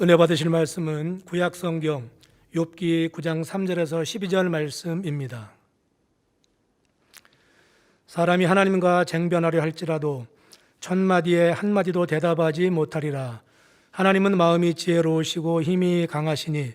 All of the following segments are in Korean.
은혜 받으실 말씀은 구약 성경 욥기 9장 3절에서 12절 말씀입니다. 사람이 하나님과 쟁변하려 할지라도 천마디에 한마디도 대답하지 못하리라. 하나님은 마음이 지혜로우시고 힘이 강하시니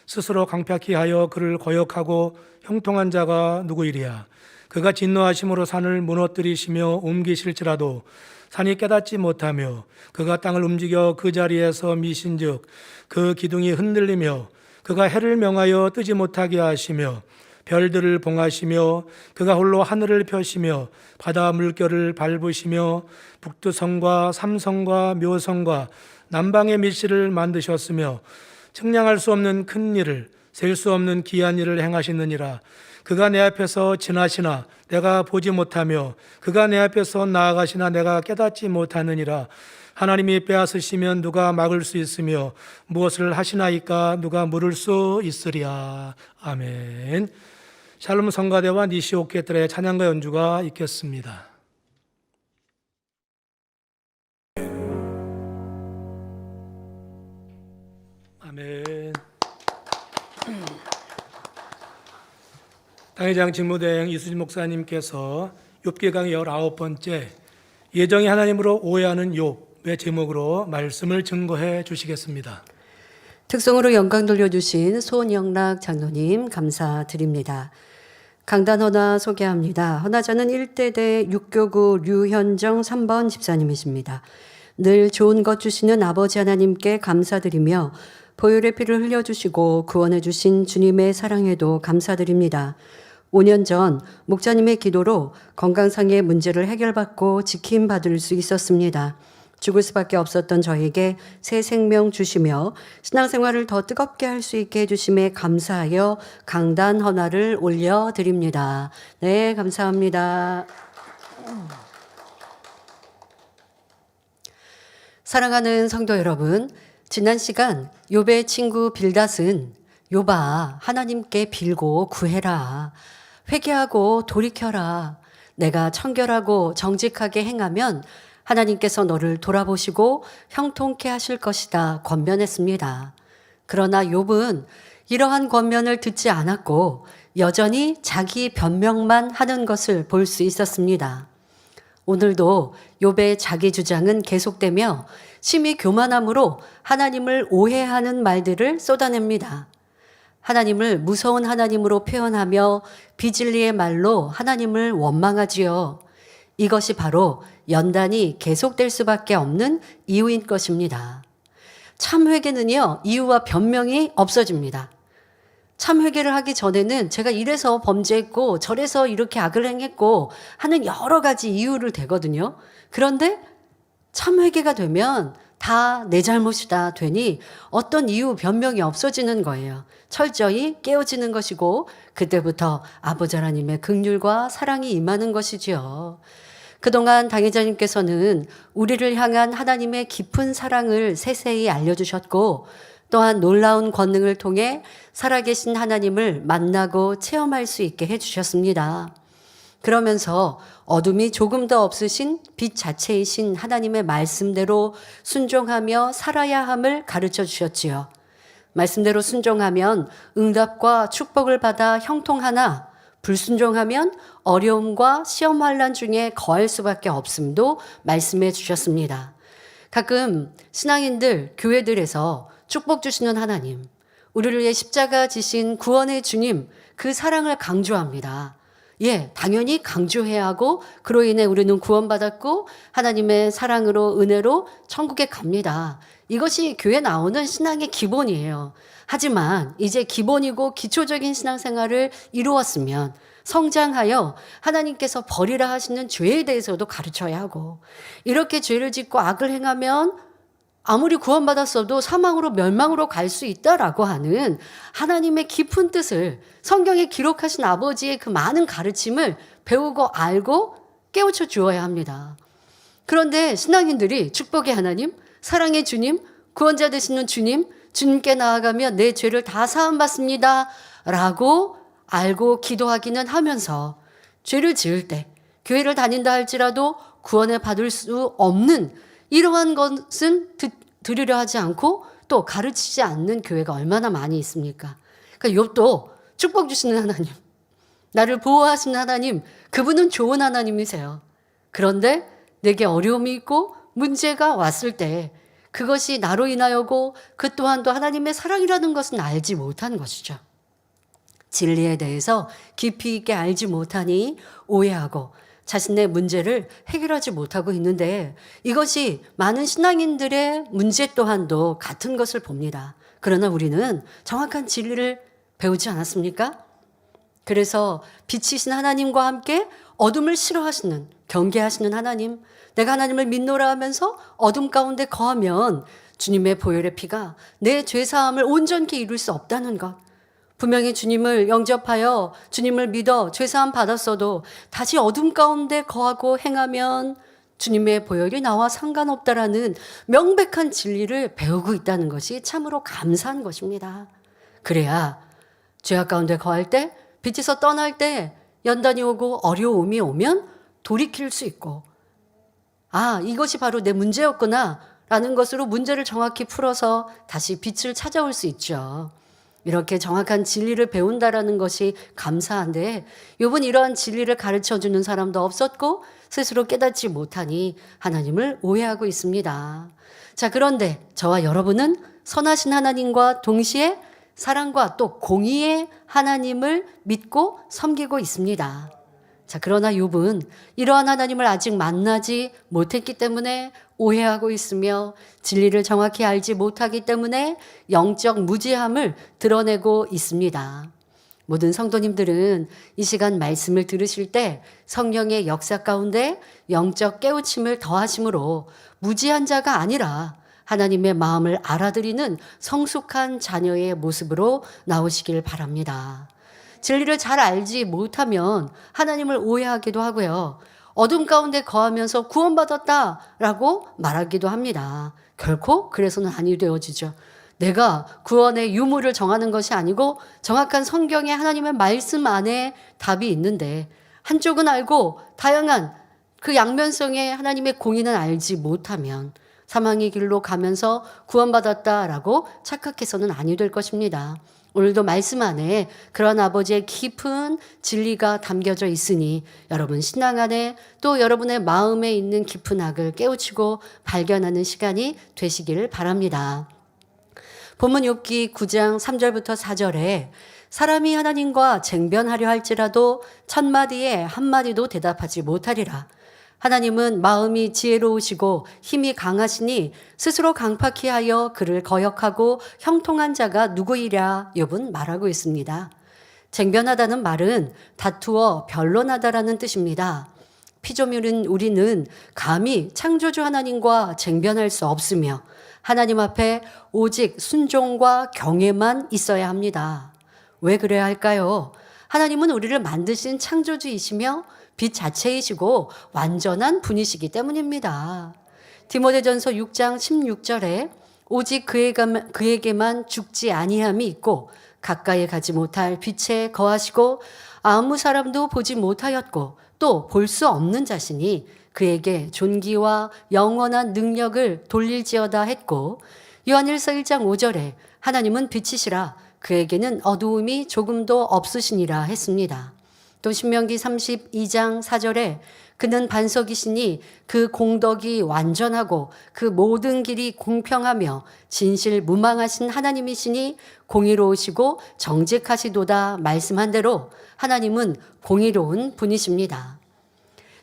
스스로 강팍히 하여 그를 거역하고 형통한 자가 누구이리야. 그가 진노하심으로 산을 무너뜨리시며 옮기실지라도 산이 깨닫지 못하며 그가 땅을 움직여 그 자리에서 미신즉 그 기둥이 흔들리며 그가 해를 명하여 뜨지 못하게 하시며 별들을 봉하시며 그가 홀로 하늘을 펴시며 바다 물결을 밟으시며 북두성과 삼성과 묘성과 남방의 밀실을 만드셨으며 측량할 수 없는 큰 일을 셀 수 없는 기한 일을 행하시느니라. 그가 내 앞에서 지나시나 내가 보지 못하며 그가 내 앞에서 나아가시나 내가 깨닫지 못하느니라. 하나님이 빼앗으시면 누가 막을 수 있으며 무엇을 하시나이까 누가 물을 수 있으랴. 아멘. 샬롬 성가대와 니시 오케트라의 찬양과 연주가 있겠습니다. 아멘. 당회장 직무대행 이수진 목사님께서 욥기 강의 19번째 예정이 하나님으로 오해하는 욥의 제목으로 말씀을 증거해 주시겠습니다. 특성으로 영광 돌려주신 손영락 장로님 감사드립니다. 강단 헌화 소개합니다. 헌화자는 1대대 육교구 류현정 3번 집사님이십니다. 늘 좋은 것 주시는 아버지 하나님께 감사드리며 보혈의 피를 흘려주시고 구원해 주신 주님의 사랑에도 감사드립니다. 5년 전 목자님의 기도로 건강상의 문제를 해결받고 지킴받을 수 있었습니다. 죽을 수밖에 없었던 저에게 새 생명 주시며 신앙생활을 더 뜨겁게 할 수 있게 해주심에 감사하여 강단 헌화를 올려드립니다. 네, 감사합니다. 사랑하는 성도 여러분, 지난 시간 욥의 친구 빌닷은 욥아 하나님께 빌고 구해라. 회개하고 돌이켜라. 내가 청결하고 정직하게 행하면 하나님께서 너를 돌아보시고 형통케 하실 것이다 권면했습니다. 그러나 욥은 이러한 권면을 듣지 않았고 여전히 자기 변명만 하는 것을 볼 수 있었습니다. 오늘도 욥의 자기 주장은 계속되며 심히 교만함으로 하나님을 오해하는 말들을 쏟아냅니다. 하나님을 무서운 하나님으로 표현하며 비진리의 말로 하나님을 원망하지요. 이것이 바로 연단이 계속될 수밖에 없는 이유인 것입니다. 참 회개는요, 이유와 변명이 없어집니다. 참 회개를 하기 전에는 제가 이래서 범죄했고 저래서 이렇게 악을 행했고 하는 여러 가지 이유를 대거든요. 그런데 참 회개가 되면 다 내 잘못이다 되니 어떤 이유 변명이 없어지는 거예요. 철저히 깨어지는 것이고 그때부터 아버지 하나님의 긍휼과 사랑이 임하는 것이지요. 그동안 당회자님께서는 우리를 향한 하나님의 깊은 사랑을 세세히 알려주셨고 또한 놀라운 권능을 통해 살아계신 하나님을 만나고 체험할 수 있게 해주셨습니다. 그러면서 어둠이 조금 더 없으신 빛 자체이신 하나님의 말씀대로 순종하며 살아야 함을 가르쳐 주셨지요. 말씀대로 순종하면 응답과 축복을 받아 형통하나 불순종하면 어려움과 시험 환난 중에 거할 수밖에 없음도 말씀해 주셨습니다. 가끔 신앙인들, 교회들에서 축복 주시는 하나님, 우리를 위해 십자가 지신 구원의 주님, 그 사랑을 강조합니다. 예, 당연히 강조해야 하고 그로 인해 우리는 구원받았고 하나님의 사랑으로 은혜로 천국에 갑니다. 이것이 교회 나오는 신앙의 기본이에요. 하지만 이제 기본이고 기초적인 신앙생활을 이루었으면 성장하여 하나님께서 버리라 하시는 죄에 대해서도 가르쳐야 하고 이렇게 죄를 짓고 악을 행하면 아무리 구원받았어도 사망으로 멸망으로 갈 수 있다라고 하는 하나님의 깊은 뜻을 성경에 기록하신 아버지의 그 많은 가르침을 배우고 알고 깨우쳐 주어야 합니다. 그런데 신앙인들이 축복의 하나님, 사랑의 주님, 구원자 되시는 주님, 주님께 나아가며 내 죄를 다 사함받습니다 라고 알고 기도하기는 하면서 죄를 지을 때 교회를 다닌다 할지라도 구원을 받을 수 없는 이러한 것은 들으려 하지 않고 또 가르치지 않는 교회가 얼마나 많이 있습니까? 그러니까 욥도 축복 주시는 하나님, 나를 보호하시는 하나님, 그분은 좋은 하나님이세요. 그런데 내게 어려움이 있고 문제가 왔을 때 그것이 나로 인하여고 그 또한도 하나님의 사랑이라는 것은 알지 못한 것이죠. 진리에 대해서 깊이 있게 알지 못하니 오해하고 자신의 문제를 해결하지 못하고 있는데, 이것이 많은 신앙인들의 문제 또한도 같은 것을 봅니다. 그러나 우리는 정확한 진리를 배우지 않았습니까? 그래서 빛이신 하나님과 함께 어둠을 싫어하시는, 경계하시는 하나님, 내가 하나님을 믿노라 하면서 어둠 가운데 거하면 주님의 보혈의 피가 내 죄사함을 온전히 이룰 수 없다는 것, 분명히 주님을 영접하여 주님을 믿어 죄사함 받았어도 다시 어둠 가운데 거하고 행하면 주님의 보혈이 나와 상관없다라는 명백한 진리를 배우고 있다는 것이 참으로 감사한 것입니다. 그래야 죄악 가운데 거할 때, 빛에서 떠날 때 연단이 오고 어려움이 오면 돌이킬 수 있고, 아, 이것이 바로 내 문제였구나 라는 것으로 문제를 정확히 풀어서 다시 빛을 찾아올 수 있죠. 이렇게 정확한 진리를 배운다라는 것이 감사한데, 욥은 이러한 진리를 가르쳐주는 사람도 없었고 스스로 깨닫지 못하니 하나님을 오해하고 있습니다. 자, 그런데 저와 여러분은 선하신 하나님과 동시에 사랑과 또 공의의 하나님을 믿고 섬기고 있습니다. 자, 그러나 욥은 이러한 하나님을 아직 만나지 못했기 때문에 오해하고 있으며 진리를 정확히 알지 못하기 때문에 영적 무지함을 드러내고 있습니다. 모든 성도님들은 이 시간 말씀을 들으실 때 성령의 역사 가운데 영적 깨우침을 더하심으로 무지한 자가 아니라 하나님의 마음을 알아들이는 성숙한 자녀의 모습으로 나오시길 바랍니다. 진리를 잘 알지 못하면 하나님을 오해하기도 하고요. 어둠 가운데 거하면서 구원받았다라고 말하기도 합니다. 결코 그래서는 아니 되어지죠. 내가 구원의 유무를 정하는 것이 아니고 정확한 성경의 하나님의 말씀 안에 답이 있는데, 한쪽은 알고 다양한 그 양면성의 하나님의 공의는 알지 못하면 사망의 길로 가면서 구원받았다라고 착각해서는 아니 될 것입니다. 오늘도 말씀 안에 그런 아버지의 깊은 진리가 담겨져 있으니 여러분 신앙 안에 또 여러분의 마음에 있는 깊은 악을 깨우치고 발견하는 시간이 되시기를 바랍니다. 본문 욥기 9장 3절부터 4절에 사람이 하나님과 쟁변하려 할지라도 천마디에 한마디도 대답하지 못하리라. 하나님은 마음이 지혜로우시고 힘이 강하시니 스스로 강팍히 하여 그를 거역하고 형통한 자가 누구이랴. 욥은 말하고 있습니다. 쟁변하다는 말은 다투어 변론하다라는 뜻입니다. 피조물인 우리는 감히 창조주 하나님과 쟁변할 수 없으며 하나님 앞에 오직 순종과 경외만 있어야 합니다. 왜 그래야 할까요? 하나님은 우리를 만드신 창조주이시며 빛 자체이시고 완전한 분이시기 때문입니다. 디모데전서 6장 16절에 오직 그에게만 죽지 아니함이 있고 가까이 가지 못할 빛에 거하시고 아무 사람도 보지 못하였고 또 볼 수 없는 자신이 그에게 존귀와 영원한 능력을 돌릴지어다 했고, 요한일서 1장 5절에 하나님은 빛이시라 그에게는 어두움이 조금도 없으시니라 했습니다. 또 신명기 32장 4절에 그는 반석이시니 그 공덕이 완전하고 그 모든 길이 공평하며 진실 무망하신 하나님이시니 공의로우시고 정직하시도다 말씀한 대로 하나님은 공의로운 분이십니다.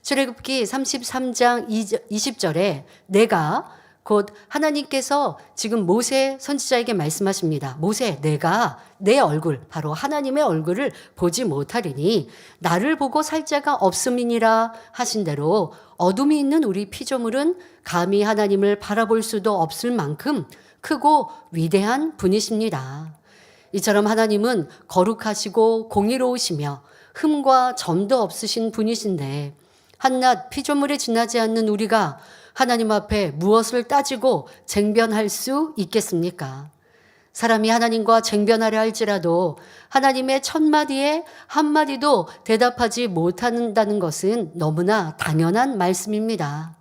출애굽기 33장 20절에 내가, 곧 하나님께서 지금 모세 선지자에게 말씀하십니다. 모세, 내가 내 얼굴, 바로 하나님의 얼굴을 보지 못하리니 나를 보고 살 자가 없음이니라 하신 대로 어둠이 있는 우리 피조물은 감히 하나님을 바라볼 수도 없을 만큼 크고 위대한 분이십니다. 이처럼 하나님은 거룩하시고 공의로우시며 흠과 점도 없으신 분이신데, 한낱 피조물에 지나지 않는 우리가 하나님 앞에 무엇을 따지고 쟁변할 수 있겠습니까? 사람이 하나님과 쟁변하려 할지라도 하나님의 천마디에 한마디도 대답하지 못한다는 것은 너무나 당연한 말씀입니다.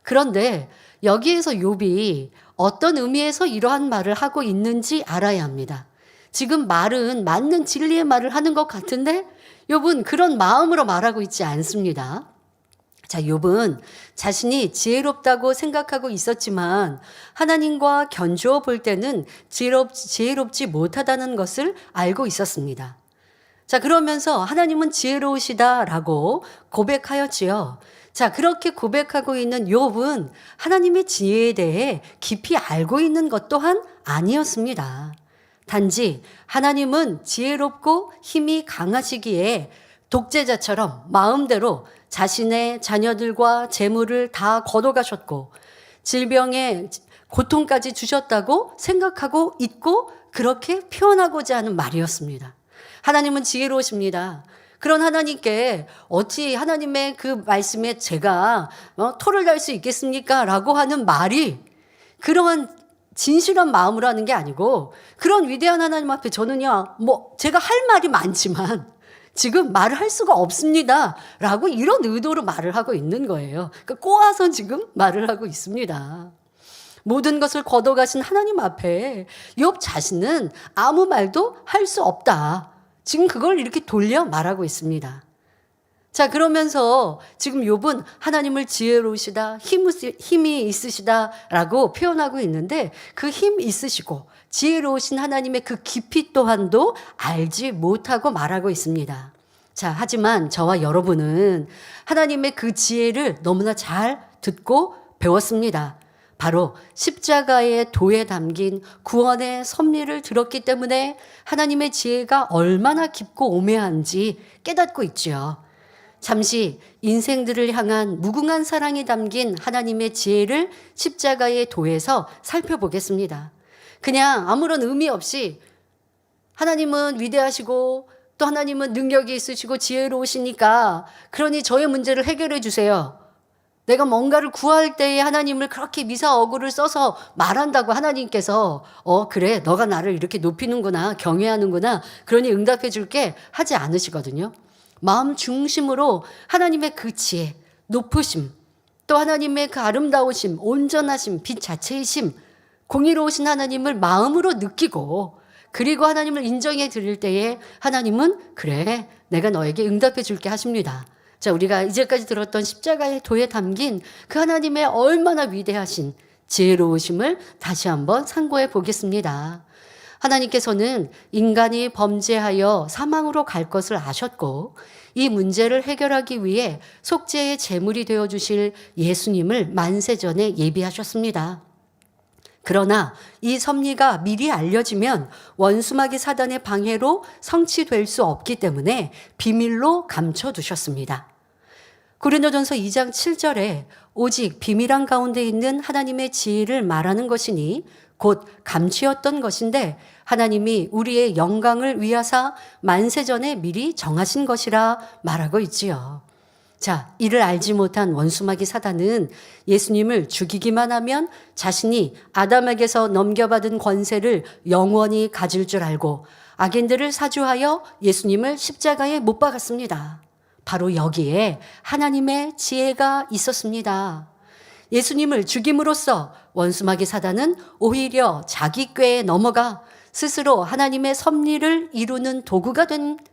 그런데 여기에서 욥이 어떤 의미에서 이러한 말을 하고 있는지 알아야 합니다. 지금 말은 맞는 진리의 말을 하는 것 같은데 욥은 그런 마음으로 말하고 있지 않습니다. 자, 욥은 자신이 지혜롭다고 생각하고 있었지만 하나님과 견주어 볼 때는 지혜롭지 못하다는 것을 알고 있었습니다. 자, 그러면서 하나님은 지혜로우시다라고 고백하였지요. 자, 그렇게 고백하고 있는 욥은 하나님의 지혜에 대해 깊이 알고 있는 것 또한 아니었습니다. 단지 하나님은 지혜롭고 힘이 강하시기에 독재자처럼 마음대로 자신의 자녀들과 재물을 다 걷어가셨고 질병에 고통까지 주셨다고 생각하고 있고 그렇게 표현하고자 하는 말이었습니다. 하나님은 지혜로우십니다. 그런 하나님께 어찌 하나님의 그 말씀에 제가 토를 달 수 있겠습니까? 라고 하는 말이 그러한 진실한 마음으로 하는 게 아니고 그런 위대한 하나님 앞에 저는요, 제가 할 말이 많지만 지금 말을 할 수가 없습니다. 라고 이런 의도로 말을 하고 있는 거예요. 그러니까 꼬아서 지금 말을 하고 있습니다. 모든 것을 걷어가신 하나님 앞에 욥 자신은 아무 말도 할 수 없다. 지금 그걸 이렇게 돌려 말하고 있습니다. 자, 그러면서 지금 욥은 하나님을 지혜로우시다, 힘이 있으시다라고 표현하고 있는데 그 힘 있으시고 지혜로우신 하나님의 그 깊이 또한도 알지 못하고 말하고 있습니다. 자, 하지만 저와 여러분은 하나님의 그 지혜를 너무나 잘 듣고 배웠습니다. 바로 십자가의 도에 담긴 구원의 섭리를 들었기 때문에 하나님의 지혜가 얼마나 깊고 오묘한지 깨닫고 있지요. 잠시 인생들을 향한 무궁한 사랑이 담긴 하나님의 지혜를 십자가의 도에서 살펴보겠습니다. 그냥 아무런 의미 없이 하나님은 위대하시고 또 하나님은 능력이 있으시고 지혜로우시니까 그러니 저의 문제를 해결해 주세요. 내가 뭔가를 구할 때에 하나님을 그렇게 미사어구를 써서 말한다고 하나님께서 그래 너가 나를 이렇게 높이는구나 경외하는구나 그러니 응답해 줄게 하지 않으시거든요. 마음 중심으로 하나님의 그 지혜, 높으심, 또 하나님의 그 아름다우심, 온전하심, 빛 자체이심, 공의로우신 하나님을 마음으로 느끼고 그리고 하나님을 인정해 드릴 때에 하나님은 그래 내가 너에게 응답해 줄게 하십니다. 자, 우리가 이제까지 들었던 십자가의 도에 담긴 그 하나님의 얼마나 위대하신 지혜로우심을 다시 한번 상고해 보겠습니다. 하나님께서는 인간이 범죄하여 사망으로 갈 것을 아셨고 이 문제를 해결하기 위해 속죄의 제물이 되어주실 예수님을 만세전에 예비하셨습니다. 그러나 이 섭리가 미리 알려지면 원수마귀 사단의 방해로 성취될 수 없기 때문에 비밀로 감춰두셨습니다. 고린도전서 2장 7절에 오직 비밀한 가운데 있는 하나님의 지혜를 말하는 것이니 곧 감추었던 것인데 하나님이 우리의 영광을 위하사 만세전에 미리 정하신 것이라 말하고 있지요. 자, 이를 알지 못한 원수마귀 사단은 예수님을 죽이기만 하면 자신이 아담에게서 넘겨받은 권세를 영원히 가질 줄 알고 악인들을 사주하여 예수님을 십자가에 못 박았습니다. 바로 여기에 하나님의 지혜가 있었습니다. 예수님을 죽임으로써 원수마귀 사단은 오히려 자기 꾀에 넘어가 스스로 하나님의 섭리를 이루는 도구가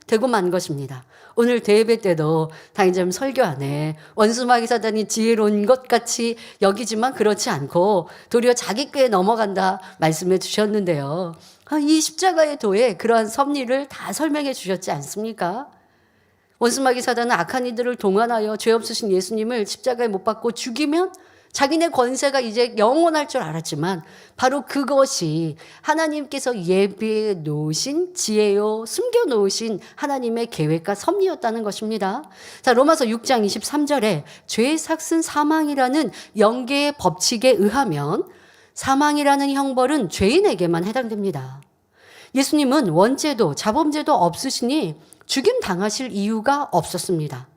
되고 만 것입니다. 오늘 대예배 때도 당일점 설교 안에 원수마귀 사단이 지혜로운 것 같이 여기지만 그렇지 않고 도리어 자기 꾀에 넘어간다 말씀해 주셨는데요. 이 십자가의 도에 그러한 섭리를 다 설명해 주셨지 않습니까? 원수마귀 사단은 악한 이들을 동원하여 죄 없으신 예수님을 십자가에 못 박고 죽이면 자기네 권세가 이제 영원할 줄 알았지만 바로 그것이 하나님께서 예비해 놓으신 지혜요 숨겨 놓으신 하나님의 계획과 섭리였다는 것입니다. 자, 로마서 6장 23절에 죄의 삭은 사망이라는 영계의 법칙에 의하면 사망이라는 형벌은 죄인에게만 해당됩니다. 예수님은 원죄도 자범죄도 없으시니 죽임 당하실 이유가 없었습니다.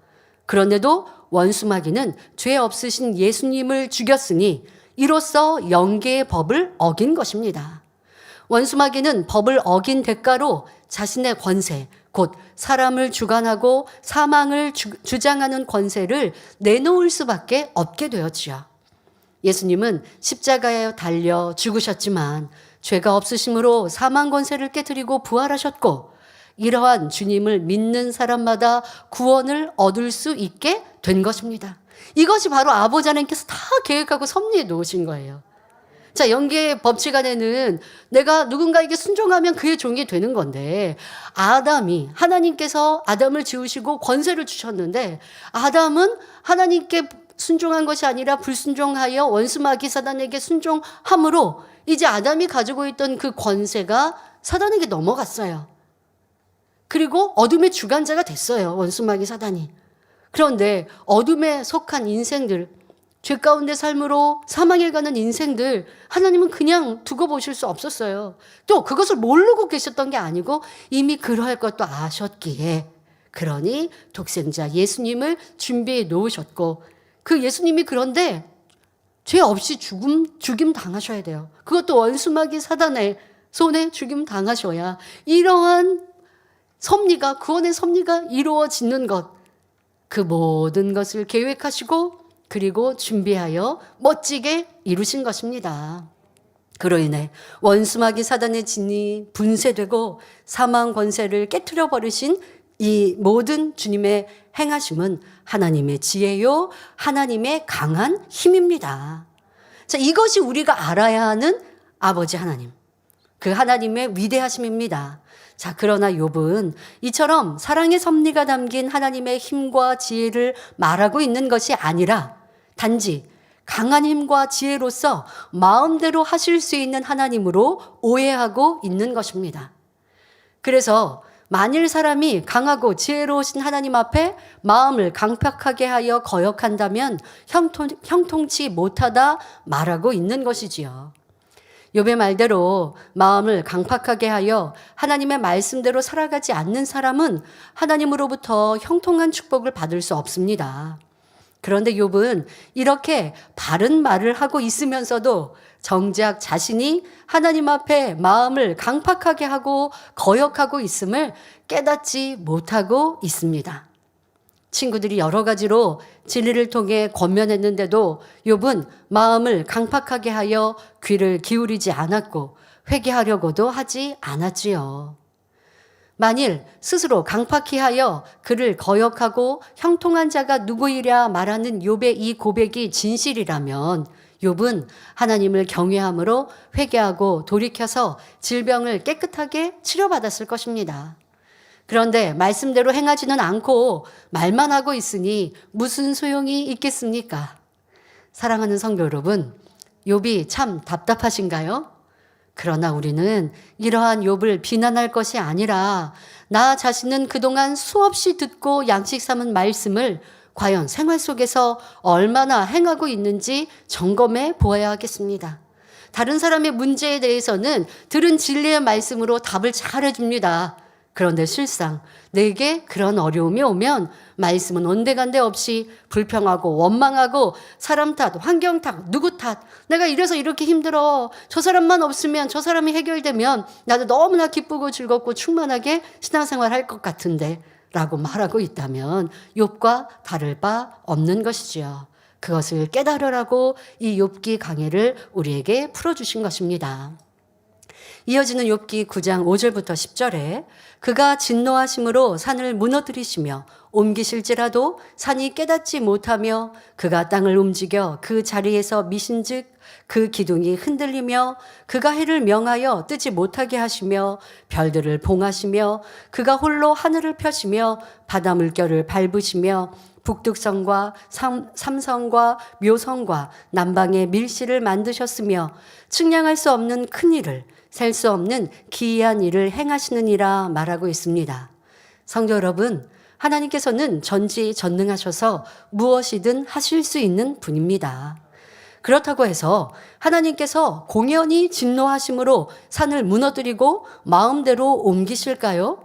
그런데도 원수마귀는 죄 없으신 예수님을 죽였으니 이로써 영계의 법을 어긴 것입니다. 원수마귀는 법을 어긴 대가로 자신의 권세, 곧 사람을 주관하고 사망을 주장하는 권세를 내놓을 수밖에 없게 되었지요. 예수님은 십자가에 달려 죽으셨지만 죄가 없으심으로 사망 권세를 깨뜨리고 부활하셨고, 이러한 주님을 믿는 사람마다 구원을 얻을 수 있게 된 것입니다. 이것이 바로 아버지 하나님께서 다 계획하고 섭리해 놓으신 거예요. 자, 영계의 법칙 안에는 내가 누군가에게 순종하면 그의 종이 되는 건데, 하나님께서 아담을 지으시고 권세를 주셨는데, 아담은 하나님께 순종한 것이 아니라 불순종하여 원수마귀 사단에게 순종함으로 이제 아담이 가지고 있던 그 권세가 사단에게 넘어갔어요. 그리고 어둠의 주관자가 됐어요, 원수마귀 사단이. 그런데 어둠에 속한 인생들, 죄 가운데 삶으로 사망에 가는 인생들, 하나님은 그냥 두고 보실 수 없었어요. 또 그것을 모르고 계셨던 게 아니고 이미 그러할 것도 아셨기에, 그러니 독생자 예수님을 준비해 놓으셨고, 그 예수님이 그런데 죄 없이 죽임 당하셔야 돼요. 그것도 원수마귀 사단의 손에 죽임 당하셔야 이러한 섭리가, 구원의 섭리가 이루어지는 것, 그 모든 것을 계획하시고 그리고 준비하여 멋지게 이루신 것입니다. 그로 인해 원수마귀 사단의 진이 분쇄되고 사망 권세를 깨트려 버리신 이 모든 주님의 행하심은 하나님의 지혜요, 하나님의 강한 힘입니다. 자, 이것이 우리가 알아야 하는 아버지 하나님, 그 하나님의 위대하심입니다. 자, 그러나 욥은 이처럼 사랑의 섭리가 담긴 하나님의 힘과 지혜를 말하고 있는 것이 아니라 단지 강한 힘과 지혜로서 마음대로 하실 수 있는 하나님으로 오해하고 있는 것입니다. 그래서 만일 사람이 강하고 지혜로우신 하나님 앞에 마음을 강팍하게 하여 거역한다면 형통치 못하다 말하고 있는 것이지요. 욥의 말대로 마음을 강팍하게 하여 하나님의 말씀대로 살아가지 않는 사람은 하나님으로부터 형통한 축복을 받을 수 없습니다. 그런데 욥은 이렇게 바른 말을 하고 있으면서도 정작 자신이 하나님 앞에 마음을 강팍하게 하고 거역하고 있음을 깨닫지 못하고 있습니다. 친구들이 여러 가지로 진리를 통해 권면했는데도 욥은 마음을 강팍하게 하여 귀를 기울이지 않았고 회개하려고도 하지 않았지요. 만일 스스로 강팍히 하여 그를 거역하고 형통한 자가 누구이랴 말하는 욥의 이 고백이 진실이라면 욥은 하나님을 경외함으로 회개하고 돌이켜서 질병을 깨끗하게 치료받았을 것입니다. 그런데 말씀대로 행하지는 않고 말만 하고 있으니 무슨 소용이 있겠습니까? 사랑하는 성도 여러분, 욥이 참 답답하신가요? 그러나 우리는 이러한 욥을 비난할 것이 아니라 나 자신은 그동안 수없이 듣고 양식 삼은 말씀을 과연 생활 속에서 얼마나 행하고 있는지 점검해 보아야 하겠습니다. 다른 사람의 문제에 대해서는 들은 진리의 말씀으로 답을 잘 해줍니다. 그런데 실상 내게 그런 어려움이 오면 말씀은 온데간데 없이 불평하고 원망하고 사람 탓, 환경 탓, 누구 탓, 내가 이래서 이렇게 힘들어, 저 사람만 없으면, 저 사람이 해결되면 나도 너무나 기쁘고 즐겁고 충만하게 신앙생활 할 것 같은데 라고 말하고 있다면 욥과 다를 바 없는 것이지요. 그것을 깨달으라고 이 욥기 강해를 우리에게 풀어주신 것입니다. 이어지는 욥기 9장 5절부터 10절에 그가 진노하심으로 산을 무너뜨리시며 옮기실지라도 산이 깨닫지 못하며 그가 땅을 움직여 그 자리에서 미신즉 그 기둥이 흔들리며 그가 해를 명하여 뜨지 못하게 하시며 별들을 봉하시며 그가 홀로 하늘을 펴시며 바다 물결을 밟으시며 북극성과 삼성과 묘성과 남방의 밀실을 만드셨으며 측량할 수 없는 큰 일을 셀 수 없는 기이한 일을 행하시느니라 말하고 있습니다. 성도 여러분, 하나님께서는 전지전능하셔서 무엇이든 하실 수 있는 분입니다. 그렇다고 해서 하나님께서 공연히 진노하심으로 산을 무너뜨리고 마음대로 옮기실까요?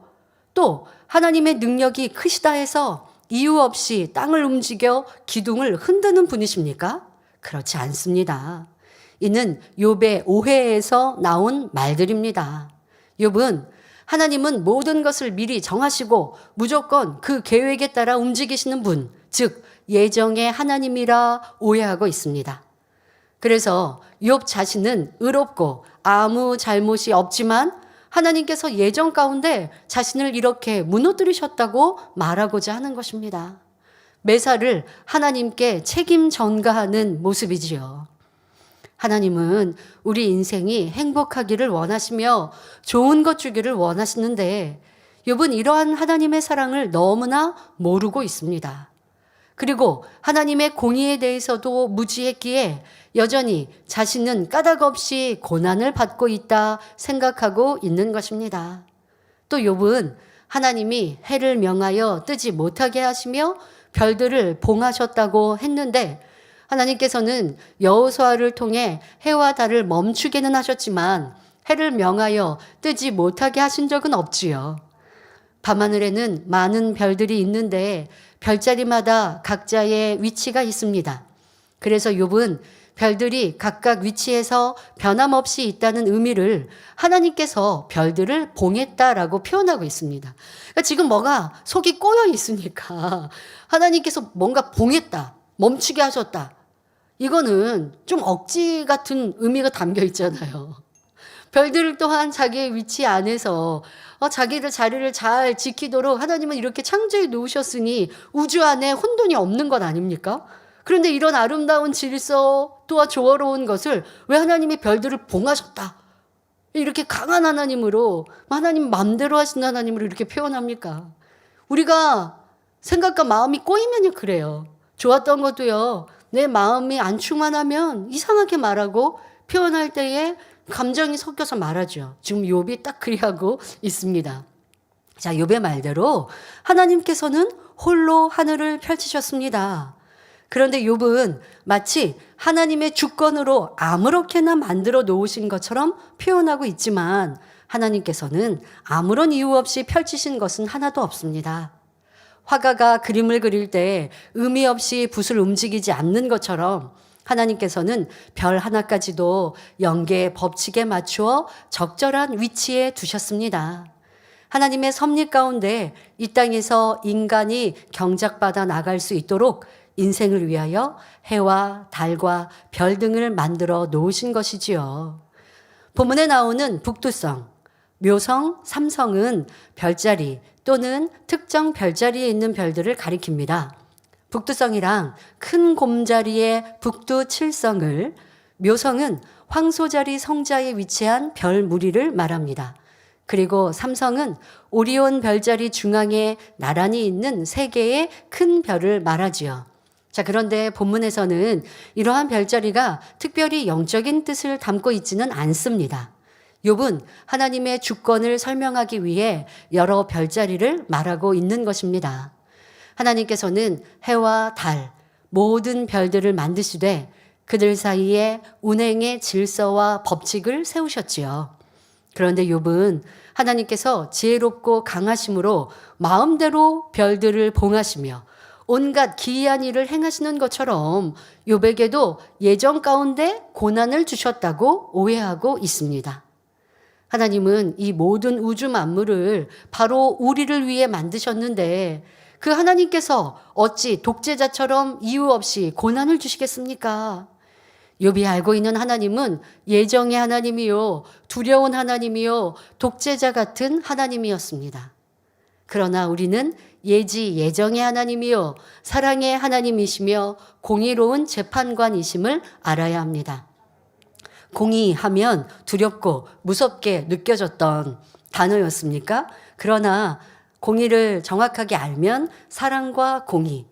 또 하나님의 능력이 크시다 해서 이유 없이 땅을 움직여 기둥을 흔드는 분이십니까? 그렇지 않습니다. 이는 욥의 오해에서 나온 말들입니다. 욥은 하나님은 모든 것을 미리 정하시고 무조건 그 계획에 따라 움직이시는 분, 즉 예정의 하나님이라 오해하고 있습니다. 그래서 욥 자신은 의롭고 아무 잘못이 없지만 하나님께서 예정 가운데 자신을 이렇게 무너뜨리셨다고 말하고자 하는 것입니다. 매사를 하나님께 책임 전가하는 모습이지요. 하나님은 우리 인생이 행복하기를 원하시며 좋은 것 주기를 원하시는데 욥은 이러한 하나님의 사랑을 너무나 모르고 있습니다. 그리고 하나님의 공의에 대해서도 무지했기에 여전히 자신은 까닭 없이 고난을 받고 있다 생각하고 있는 것입니다. 또 욥은 하나님이 해를 명하여 뜨지 못하게 하시며 별들을 봉하셨다고 했는데 하나님께서는 여호수아를 통해 해와 달을 멈추게는 하셨지만 해를 명하여 뜨지 못하게 하신 적은 없지요. 밤하늘에는 많은 별들이 있는데 별자리마다 각자의 위치가 있습니다. 그래서 욥은 별들이 각각 위치에서 변함없이 있다는 의미를 하나님께서 별들을 봉했다라고 표현하고 있습니다. 그러니까 지금 뭐가 속이 꼬여 있으니까 하나님께서 뭔가 봉했다, 멈추게 하셨다. 이거는 좀 억지 같은 의미가 담겨 있잖아요. 별들 또한 자기의 위치 안에서 자기들 자리를 잘 지키도록 하나님은 이렇게 창조해 놓으셨으니 우주 안에 혼돈이 없는 것 아닙니까? 그런데 이런 아름다운 질서 또한 조화로운 것을 왜 하나님이 별들을 봉하셨다? 이렇게 강한 하나님으로 하나님 마음대로 하시는 하나님으로 이렇게 표현합니까? 우리가 생각과 마음이 꼬이면요 그래요. 좋았던 것도요. 내 마음이 안 충만하면 이상하게 말하고 표현할 때에 감정이 섞여서 말하죠. 지금 욥이 딱 그리하고 있습니다. 자, 욥의 말대로 하나님께서는 홀로 하늘을 펼치셨습니다. 그런데 욥은 마치 하나님의 주권으로 아무렇게나 만들어 놓으신 것처럼 표현하고 있지만 하나님께서는 아무런 이유 없이 펼치신 것은 하나도 없습니다. 화가가 그림을 그릴 때 의미 없이 붓을 움직이지 않는 것처럼 하나님께서는 별 하나까지도 영계의 법칙에 맞추어 적절한 위치에 두셨습니다. 하나님의 섭리 가운데 이 땅에서 인간이 경작받아 나갈 수 있도록 인생을 위하여 해와 달과 별 등을 만들어 놓으신 것이지요. 본문에 나오는 북두성, 묘성, 삼성은 별자리 또는 특정 별자리에 있는 별들을 가리킵니다. 북두성이랑 큰 곰자리의 북두칠성을, 묘성은 황소자리 성자에 위치한 별 무리를 말합니다. 그리고 삼성은 오리온 별자리 중앙에 나란히 있는 세 개의 큰 별을 말하지요. 자, 그런데 본문에서는 이러한 별자리가 특별히 영적인 뜻을 담고 있지는 않습니다. 욥은 하나님의 주권을 설명하기 위해 여러 별자리를 말하고 있는 것입니다. 하나님께서는 해와 달, 모든 별들을 만드시되 그들 사이에 운행의 질서와 법칙을 세우셨지요. 그런데 욥은 하나님께서 지혜롭고 강하심으로 마음대로 별들을 봉하시며 온갖 기이한 일을 행하시는 것처럼 욥에게도 예정 가운데 고난을 주셨다고 오해하고 있습니다. 하나님은 이 모든 우주 만물을 바로 우리를 위해 만드셨는데 그 하나님께서 어찌 독재자처럼 이유 없이 고난을 주시겠습니까? 욥이 알고 있는 하나님은 예정의 하나님이요, 두려운 하나님이요, 독재자 같은 하나님이었습니다. 그러나 우리는 예정의 하나님이요, 사랑의 하나님이시며 공의로운 재판관이심을 알아야 합니다. 공의하면 두렵고 무섭게 느껴졌던 단어였습니까? 그러나 공의를 정확하게 알면 사랑과 공의,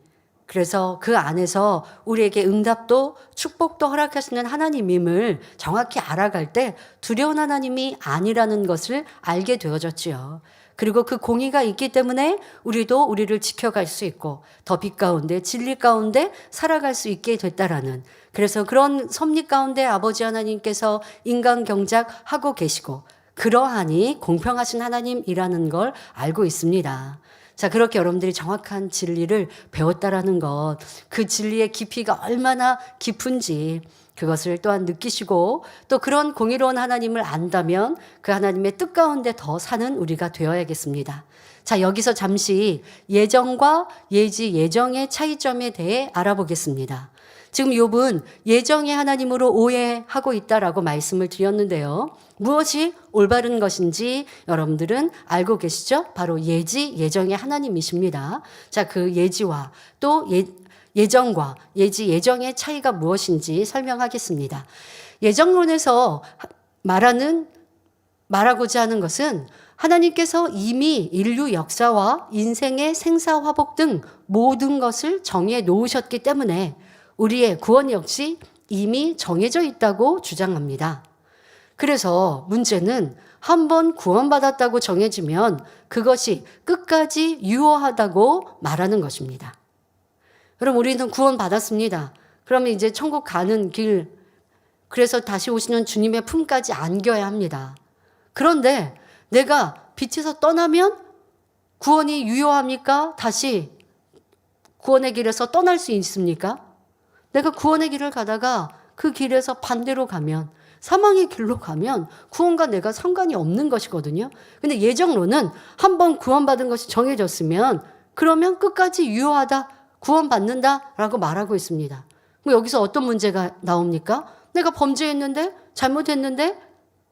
그래서 그 안에서 우리에게 응답도 축복도 허락하시는 하나님임을 정확히 알아갈 때 두려운 하나님이 아니라는 것을 알게 되어졌지요. 그리고 그 공의가 있기 때문에 우리도 우리를 지켜갈 수 있고 더 빛 가운데 진리 가운데 살아갈 수 있게 됐다라는, 그래서 그런 섭리 가운데 아버지 하나님께서 인간 경작하고 계시고 그러하니 공평하신 하나님이라는 걸 알고 있습니다. 자, 그렇게 여러분들이 정확한 진리를 배웠다라는 것, 그 진리의 깊이가 얼마나 깊은지 그것을 또한 느끼시고 또 그런 공의로운 하나님을 안다면 그 하나님의 뜻 가운데 더 사는 우리가 되어야겠습니다. 자, 여기서 잠시 예정과 예정의 차이점에 대해 알아보겠습니다. 지금 욥은 예정의 하나님으로 오해하고 있다라고 말씀을 드렸는데요. 무엇이 올바른 것인지 여러분들은 알고 계시죠? 바로 예지, 예정의 하나님이십니다. 자, 그 예지와 또 예정과 예지, 예정의 차이가 무엇인지 설명하겠습니다. 예정론에서 말하고자 하는 것은 하나님께서 이미 인류 역사와 인생의 생사화복 등 모든 것을 정해 놓으셨기 때문에 우리의 구원 역시 이미 정해져 있다고 주장합니다. 그래서 문제는 한번 구원받았다고 정해지면 그것이 끝까지 유효하다고 말하는 것입니다. 그럼 우리는 구원받았습니다. 그러면 이제 천국 가는 길, 그래서 다시 오시는 주님의 품까지 안겨야 합니다. 그런데 내가 빛에서 떠나면 구원이 유효합니까? 다시 구원의 길에서 떠날 수 있습니까? 내가 구원의 길을 가다가 그 길에서 반대로 가면, 사망의 길로 가면 구원과 내가 상관이 없는 것이거든요. 근데 예정론은 한번 구원받은 것이 정해졌으면 그러면 끝까지 유효하다, 구원받는다라고 말하고 있습니다. 그럼 여기서 어떤 문제가 나옵니까? 내가 범죄했는데, 잘못했는데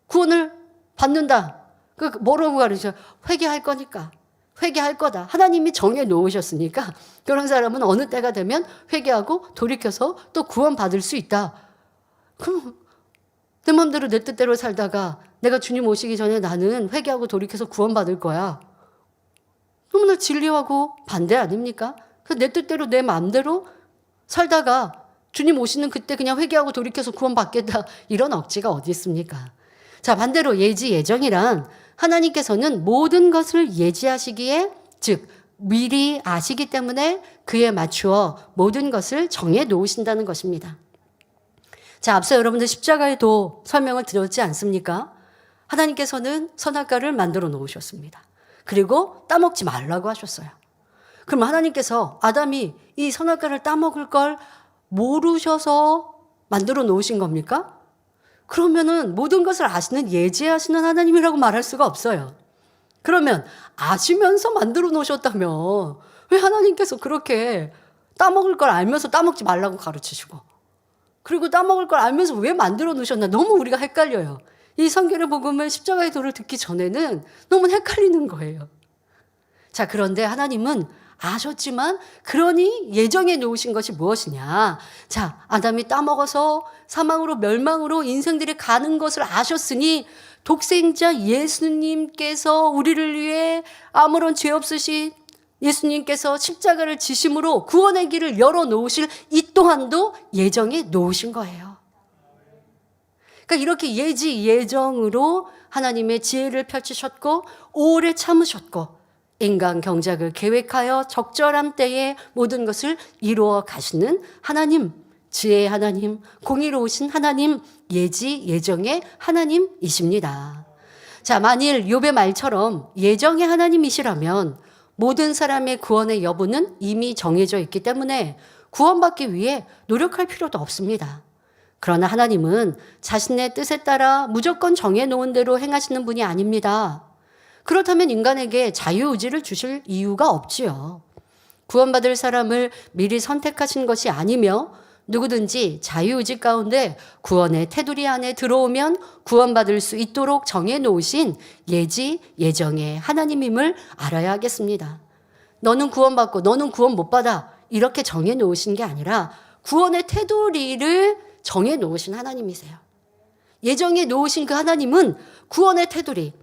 구원을 받는다. 그 뭐라고 가르쳐? 회개할 거니까. 회개할 거다. 하나님이 정해 놓으셨으니까 그런 사람은 어느 때가 되면 회개하고 돌이켜서 또 구원받을 수 있다. 그럼 내 마음대로 내 뜻대로 살다가 내가 주님 오시기 전에 나는 회개하고 돌이켜서 구원받을 거야. 너무나 진리하고 반대 아닙니까? 그래서 내 뜻대로 내 마음대로 살다가 주님 오시는 그때 그냥 회개하고 돌이켜서 구원받겠다. 이런 억지가 어디 있습니까? 자, 반대로 예지, 예정이란 하나님께서는 모든 것을 예지하시기에, 즉 미리 아시기 때문에 그에 맞추어 모든 것을 정해 놓으신다는 것입니다. 자, 앞서 여러분들 십자가의 도 설명을 드렸지 않습니까? 하나님께서는 선악과를 만들어 놓으셨습니다. 그리고 따먹지 말라고 하셨어요. 그럼 하나님께서 아담이 이 선악과를 따먹을 걸 모르셔서 만들어 놓으신 겁니까? 그러면은 모든 것을 아시는 예지하시는 하나님이라고 말할 수가 없어요. 그러면 아시면서 만들어 놓으셨다면 왜 하나님께서 그렇게 따먹을 걸 알면서 따먹지 말라고 가르치시고, 그리고 따먹을 걸 알면서 왜 만들어 놓으셨나? 너무 우리가 헷갈려요. 이 성경의 복음을, 십자가의 도를 듣기 전에는 너무 헷갈리는 거예요. 자, 그런데 하나님은 아셨지만 그러니 예정해 놓으신 것이 무엇이냐? 자, 아담이 따먹어서 사망으로 멸망으로 인생들이 가는 것을 아셨으니 독생자 예수님께서 우리를 위해 아무런 죄 없으신 예수님께서 십자가를 지심으로 구원의 길을 열어 놓으실 이 또한도 예정해 놓으신 거예요. 그러니까 이렇게 예지 예정으로 하나님의 지혜를 펼치셨고 오래 참으셨고 인간 경작을 계획하여 적절한 때에 모든 것을 이루어 가시는 하나님, 지혜의 하나님, 공의로우신 하나님, 예지 예정의 하나님이십니다. 자, 만일 욥의 말처럼 예정의 하나님이시라면 모든 사람의 구원의 여부는 이미 정해져 있기 때문에 구원받기 위해 노력할 필요도 없습니다. 그러나 하나님은 자신의 뜻에 따라 무조건 정해놓은 대로 행하시는 분이 아닙니다. 그렇다면 인간에게 자유의지를 주실 이유가 없지요. 구원받을 사람을 미리 선택하신 것이 아니며 누구든지 자유의지 가운데 구원의 테두리 안에 들어오면 구원받을 수 있도록 정해놓으신 예지, 예정의 하나님임을 알아야 하겠습니다. 너는 구원받고 너는 구원 못 받아 이렇게 정해놓으신 게 아니라 구원의 테두리를 정해놓으신 하나님이세요. 예정해 놓으신 그 하나님은 구원의 테두리,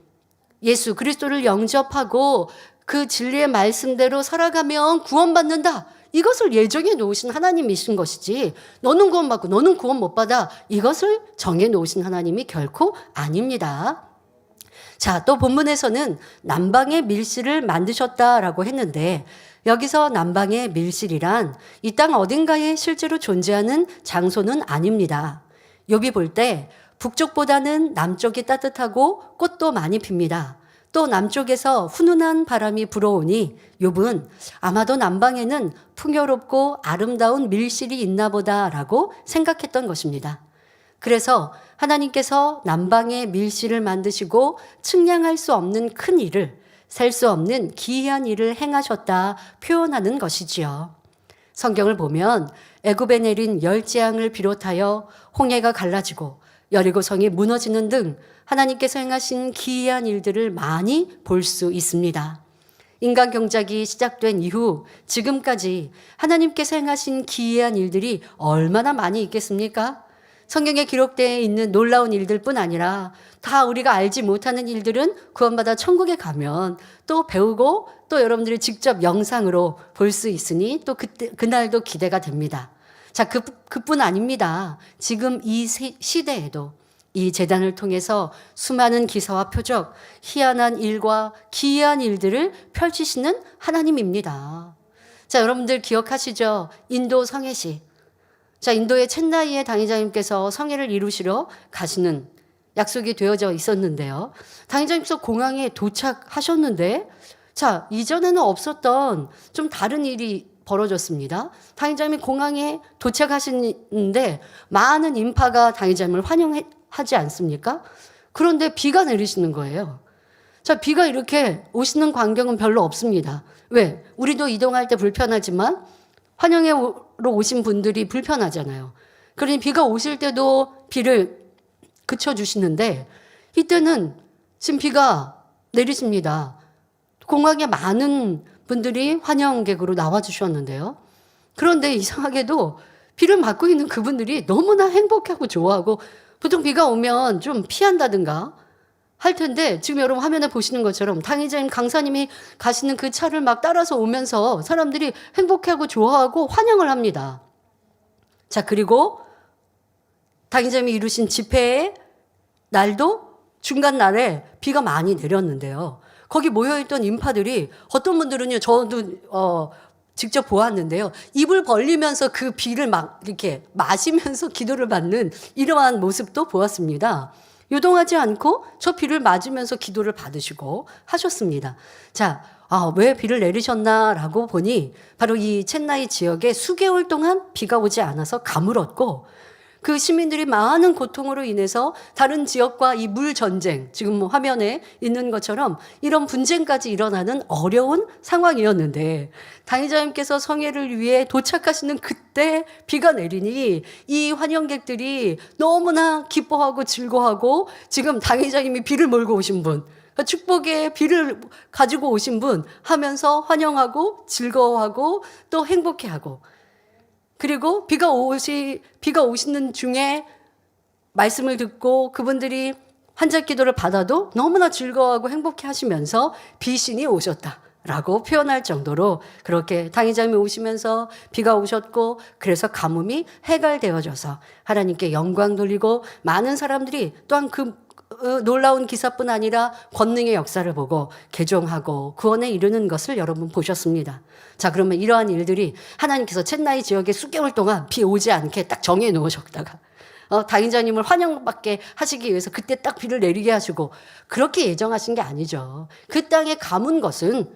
예수 그리스도를 영접하고 그 진리의 말씀대로 살아가면 구원받는다. 이것을 예정해 놓으신 하나님이신 것이지 너는 구원받고 너는 구원 못 받아 이것을 정해 놓으신 하나님이 결코 아닙니다. 자, 또 본문에서는 남방의 밀실을 만드셨다라고 했는데 여기서 남방의 밀실이란 이 땅 어딘가에 실제로 존재하는 장소는 아닙니다. 욥이 볼 때 북쪽보다는 남쪽이 따뜻하고 꽃도 많이 핍니다. 또 남쪽에서 훈훈한 바람이 불어오니 욥은 아마도 남방에는 풍요롭고 아름다운 밀실이 있나 보다라고 생각했던 것입니다. 그래서 하나님께서 남방에 밀실을 만드시고 측량할 수 없는 큰 일을, 셀 수 없는 기이한 일을 행하셨다 표현하는 것이지요. 성경을 보면 애굽에 내린 열재앙을 비롯하여 홍해가 갈라지고 여리고성이 무너지는 등 하나님께서 행하신 기이한 일들을 많이 볼 수 있습니다. 인간 경작이 시작된 이후 지금까지 하나님께서 행하신 기이한 일들이 얼마나 많이 있겠습니까? 성경에 기록되어 있는 놀라운 일들뿐 아니라 다 우리가 알지 못하는 일들은 구원받아 천국에 가면 또 배우고 또 여러분들이 직접 영상으로 볼 수 있으니 또 그날도 기대가 됩니다. 자, 그뿐 아닙니다. 지금 이 시대에도 이 재단을 통해서 수많은 기사와 표적, 희한한 일과 기이한 일들을 펼치시는 하나님입니다. 자, 여러분들 기억하시죠? 인도 성회시. 자, 인도의 첸나이의 당회장님께서 성회를 이루시러 가시는 약속이 되어져 있었는데요. 당회장님께서 공항에 도착하셨는데, 자, 이전에는 없었던 좀 다른 일이 벌어졌습니다. 당회장님이 공항에 도착하시는데 많은 인파가 당회장님을 환영하지 않습니까? 그런데 비가 내리시는 거예요. 자, 비가 이렇게 오시는 광경은 별로 없습니다. 왜? 우리도 이동할 때 불편하지만 환영회로 오신 분들이 불편하잖아요. 그러니 비가 오실 때도 비를 그쳐주시는데 이때는 지금 비가 내리십니다. 공항에 많은 분들이 환영객으로 나와주셨는데요. 그런데 이상하게도 비를 맞고 있는 그분들이 너무나 행복하고 좋아하고 보통 비가 오면 좀 피한다든가 할 텐데 지금 여러분 화면에 보시는 것처럼 당회장님 강사님이 가시는 그 차를 막 따라서 오면서 사람들이 행복해하고 좋아하고 환영을 합니다. 자, 그리고 당회장님이 이루신 집회의 날도 중간 날에 비가 많이 내렸는데요. 거기 모여있던 인파들이 어떤 분들은요, 저도 직접 보았는데요. 입을 벌리면서 그 비를 막 이렇게 마시면서 기도를 받는 이러한 모습도 보았습니다. 요동하지 않고 저 비를 맞으면서 기도를 받으시고 하셨습니다. 자, 왜 비를 내리셨나라고 보니 바로 이 첸나이 지역에 수개월 동안 비가 오지 않아서 가물었고 그 시민들이 많은 고통으로 인해서 다른 지역과 이 물 전쟁, 지금 화면에 있는 것처럼 이런 분쟁까지 일어나는 어려운 상황이었는데 당회장님께서 성회를 위해 도착하시는 그때 비가 내리니 이 환영객들이 너무나 기뻐하고 즐거워하고 지금 당회장님이 비를 몰고 오신 분, 축복의 비를 가지고 오신 분 하면서 환영하고 즐거워하고 또 행복해하고 그리고 비가 오시는 중에 말씀을 듣고 그분들이 환자 기도를 받아도 너무나 즐거워하고 행복해 하시면서 비신이 오셨다라고 표현할 정도로 그렇게 당회장님이 오시면서 비가 오셨고 그래서 가뭄이 해갈되어져서 하나님께 영광 돌리고 많은 사람들이 또한 그 놀라운 기사뿐 아니라 권능의 역사를 보고 개종하고 구원에 이르는 것을 여러분 보셨습니다. 자, 그러면 이러한 일들이 하나님께서 첸나이 지역에 수개월 동안 비 오지 않게 딱 정해 놓으셨다가 당회장님을 환영받게 하시기 위해서 그때 딱 비를 내리게 하시고 그렇게 예정하신 게 아니죠. 그 땅에 가문 것은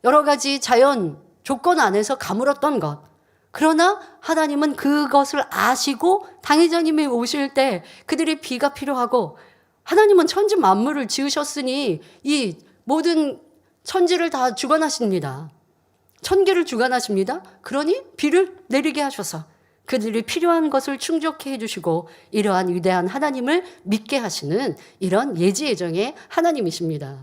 여러 가지 자연 조건 안에서 가물었던 것. 그러나 하나님은 그것을 아시고 당회장님이 오실 때 그들이 비가 필요하고 하나님은 천지 만물을 지으셨으니 이 모든 천지를 다 주관하십니다. 천계를 주관하십니다. 그러니 비를 내리게 하셔서 그들이 필요한 것을 충족해 해주시고 이러한 위대한 하나님을 믿게 하시는 이런 예지 예정의 하나님이십니다.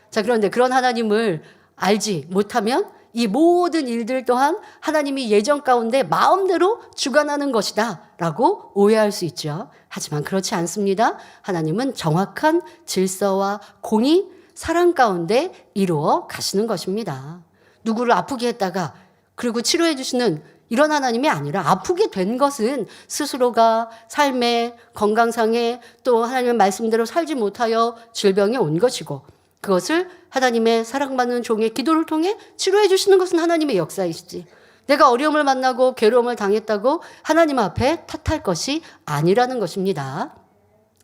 자, 그런데 그런 하나님을 알지 못하면 이 모든 일들 또한 하나님이 예정 가운데 마음대로 주관하는 것이다 라고 오해할 수 있죠. 하지만 그렇지 않습니다. 하나님은 정확한 질서와 공의, 사랑 가운데 이루어 가시는 것입니다. 누구를 아프게 했다가 그리고 치료해 주시는 이런 하나님이 아니라 아프게 된 것은 스스로가 삶의 건강상에 또 하나님의 말씀대로 살지 못하여 질병에 온 것이고 그것을 하나님의 사랑받는 종의 기도를 통해 치료해 주시는 것은 하나님의 역사이시지. 내가 어려움을 만나고 괴로움을 당했다고 하나님 앞에 탓할 것이 아니라는 것입니다.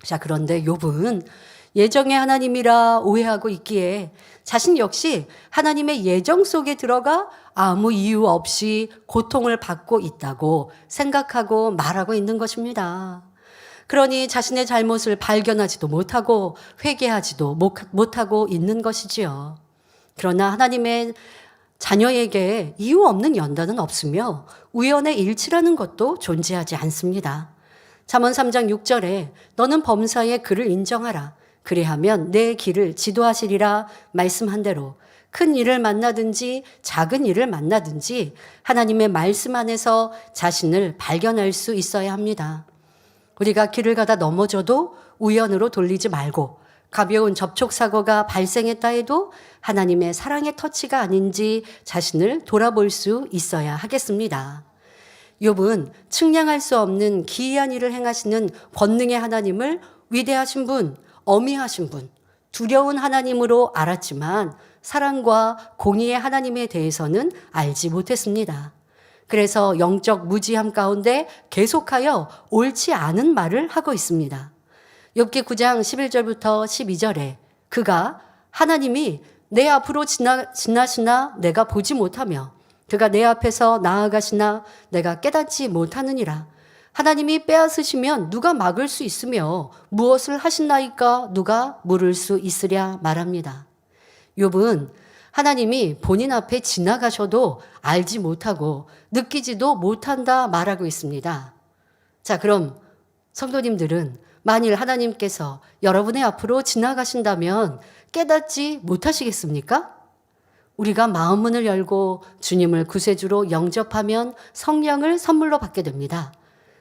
자, 그런데 욥은 예정의 하나님이라 오해하고 있기에 자신 역시 하나님의 예정 속에 들어가 아무 이유 없이 고통을 받고 있다고 생각하고 말하고 있는 것입니다. 그러니 자신의 잘못을 발견하지도 못하고 회개하지도 못하고 있는 것이지요. 그러나 하나님의 자녀에게 이유 없는 연단은 없으며 우연의 일치라는 것도 존재하지 않습니다. 잠언 3장 6절에 너는 범사의 그를 인정하라. 그리하면 내 길을 지도하시리라 말씀한 대로 큰 일을 만나든지 작은 일을 만나든지 하나님의 말씀 안에서 자신을 발견할 수 있어야 합니다. 우리가 길을 가다 넘어져도 우연으로 돌리지 말고 가벼운 접촉사고가 발생했다 해도 하나님의 사랑의 터치가 아닌지 자신을 돌아볼 수 있어야 하겠습니다. 욥은 측량할 수 없는 기이한 일을 행하시는 권능의 하나님을 위대하신 분, 어미하신 분, 두려운 하나님으로 알았지만 사랑과 공의의 하나님에 대해서는 알지 못했습니다. 그래서 영적 무지함 가운데 계속하여 옳지 않은 말을 하고 있습니다. 욥기 9장 11절부터 12절에 그가 하나님이 내 앞으로 지나시나 내가 보지 못하며 그가 내 앞에서 나아가시나 내가 깨닫지 못하느니라. 하나님이 빼앗으시면 누가 막을 수 있으며 무엇을 하신나이까 누가 물을 수 있으랴 말합니다. 욥은 하나님이 본인 앞에 지나가셔도 알지 못하고 느끼지도 못한다 말하고 있습니다. 자, 그럼 성도님들은 만일 하나님께서 여러분의 앞으로 지나가신다면 깨닫지 못하시겠습니까? 우리가 마음 문을 열고 주님을 구세주로 영접하면 성령을 선물로 받게 됩니다.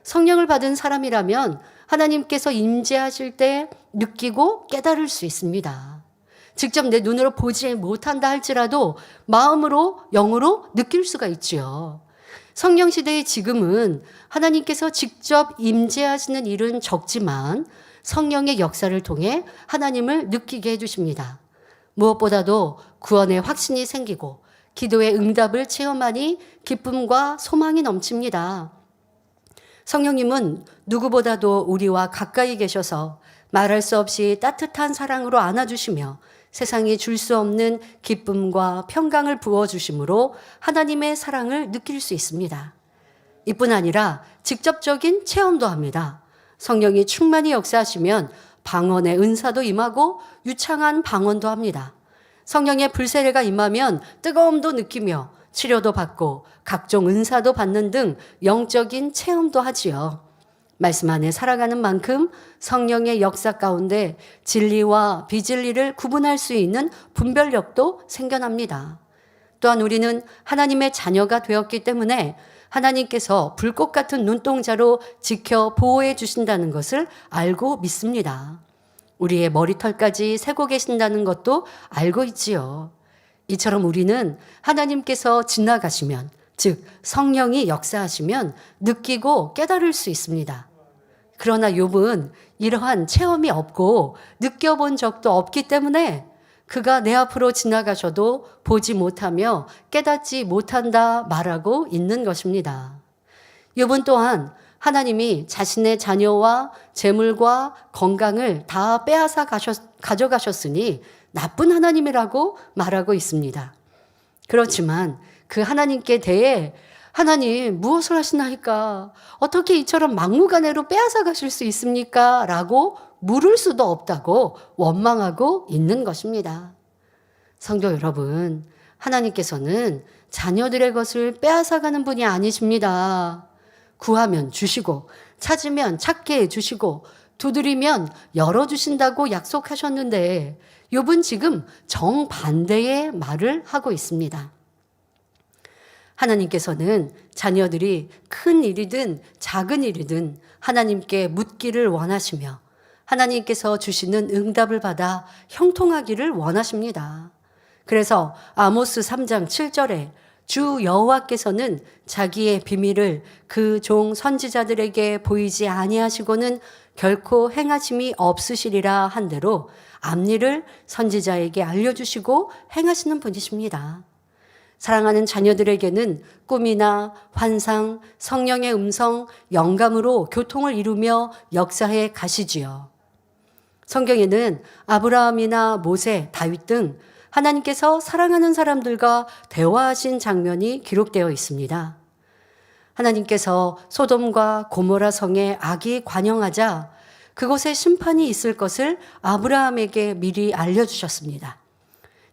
성령을 받은 사람이라면 하나님께서 임재하실 때 느끼고 깨달을 수 있습니다. 직접 내 눈으로 보지 못한다 할지라도 마음으로, 영으로 느낄 수가 있지요. 성령 시대의 지금은 하나님께서 직접 임재하시는 일은 적지만 성령의 역사를 통해 하나님을 느끼게 해주십니다. 무엇보다도 구원의 확신이 생기고 기도의 응답을 체험하니 기쁨과 소망이 넘칩니다. 성령님은 누구보다도 우리와 가까이 계셔서 말할 수 없이 따뜻한 사랑으로 안아주시며 세상이 줄 수 없는 기쁨과 평강을 부어주심으로 하나님의 사랑을 느낄 수 있습니다. 이뿐 아니라 직접적인 체험도 합니다. 성령이 충만히 역사하시면 방언의 은사도 임하고 유창한 방언도 합니다. 성령의 불세례가 임하면 뜨거움도 느끼며 치료도 받고 각종 은사도 받는 등 영적인 체험도 하지요. 말씀 안에 살아가는 만큼 성령의 역사 가운데 진리와 비진리를 구분할 수 있는 분별력도 생겨납니다. 또한 우리는 하나님의 자녀가 되었기 때문에 하나님께서 불꽃 같은 눈동자로 지켜 보호해 주신다는 것을 알고 믿습니다. 우리의 머리털까지 세고 계신다는 것도 알고 있지요. 이처럼 우리는 하나님께서 지나가시면, 즉 성령이 역사하시면 느끼고 깨달을 수 있습니다. 그러나 욥은 이러한 체험이 없고 느껴본 적도 없기 때문에 그가 내 앞으로 지나가셔도 보지 못하며 깨닫지 못한다 말하고 있는 것입니다. 욥은 또한 하나님이 자신의 자녀와 재물과 건강을 다 빼앗아 가져가셨으니 나쁜 하나님이라고 말하고 있습니다. 그렇지만 그 하나님께 대해 하나님 무엇을 하시나이까? 어떻게 이처럼 막무가내로 빼앗아 가실 수 있습니까? 라고 물을 수도 없다고 원망하고 있는 것입니다. 성도 여러분, 하나님께서는 자녀들의 것을 빼앗아 가는 분이 아니십니다. 구하면 주시고 찾으면 찾게 해주시고 두드리면 열어주신다고 약속하셨는데 욥은 지금 정반대의 말을 하고 있습니다. 하나님께서는 자녀들이 큰 일이든 작은 일이든 하나님께 묻기를 원하시며 하나님께서 주시는 응답을 받아 형통하기를 원하십니다. 그래서 아모스 3장 7절에 주 여호와께서는 자기의 비밀을 그 종 선지자들에게 보이지 아니하시고는 결코 행하심이 없으시리라 한 대로 앞일을 선지자에게 알려주시고 행하시는 분이십니다. 사랑하는 자녀들에게는 꿈이나 환상, 성령의 음성, 영감으로 교통을 이루며 역사해 가시지요. 성경에는 아브라함이나 모세, 다윗 등 하나님께서 사랑하는 사람들과 대화하신 장면이 기록되어 있습니다. 하나님께서 소돔과 고모라 성에 악이 관영하자 그곳에 심판이 있을 것을 아브라함에게 미리 알려주셨습니다.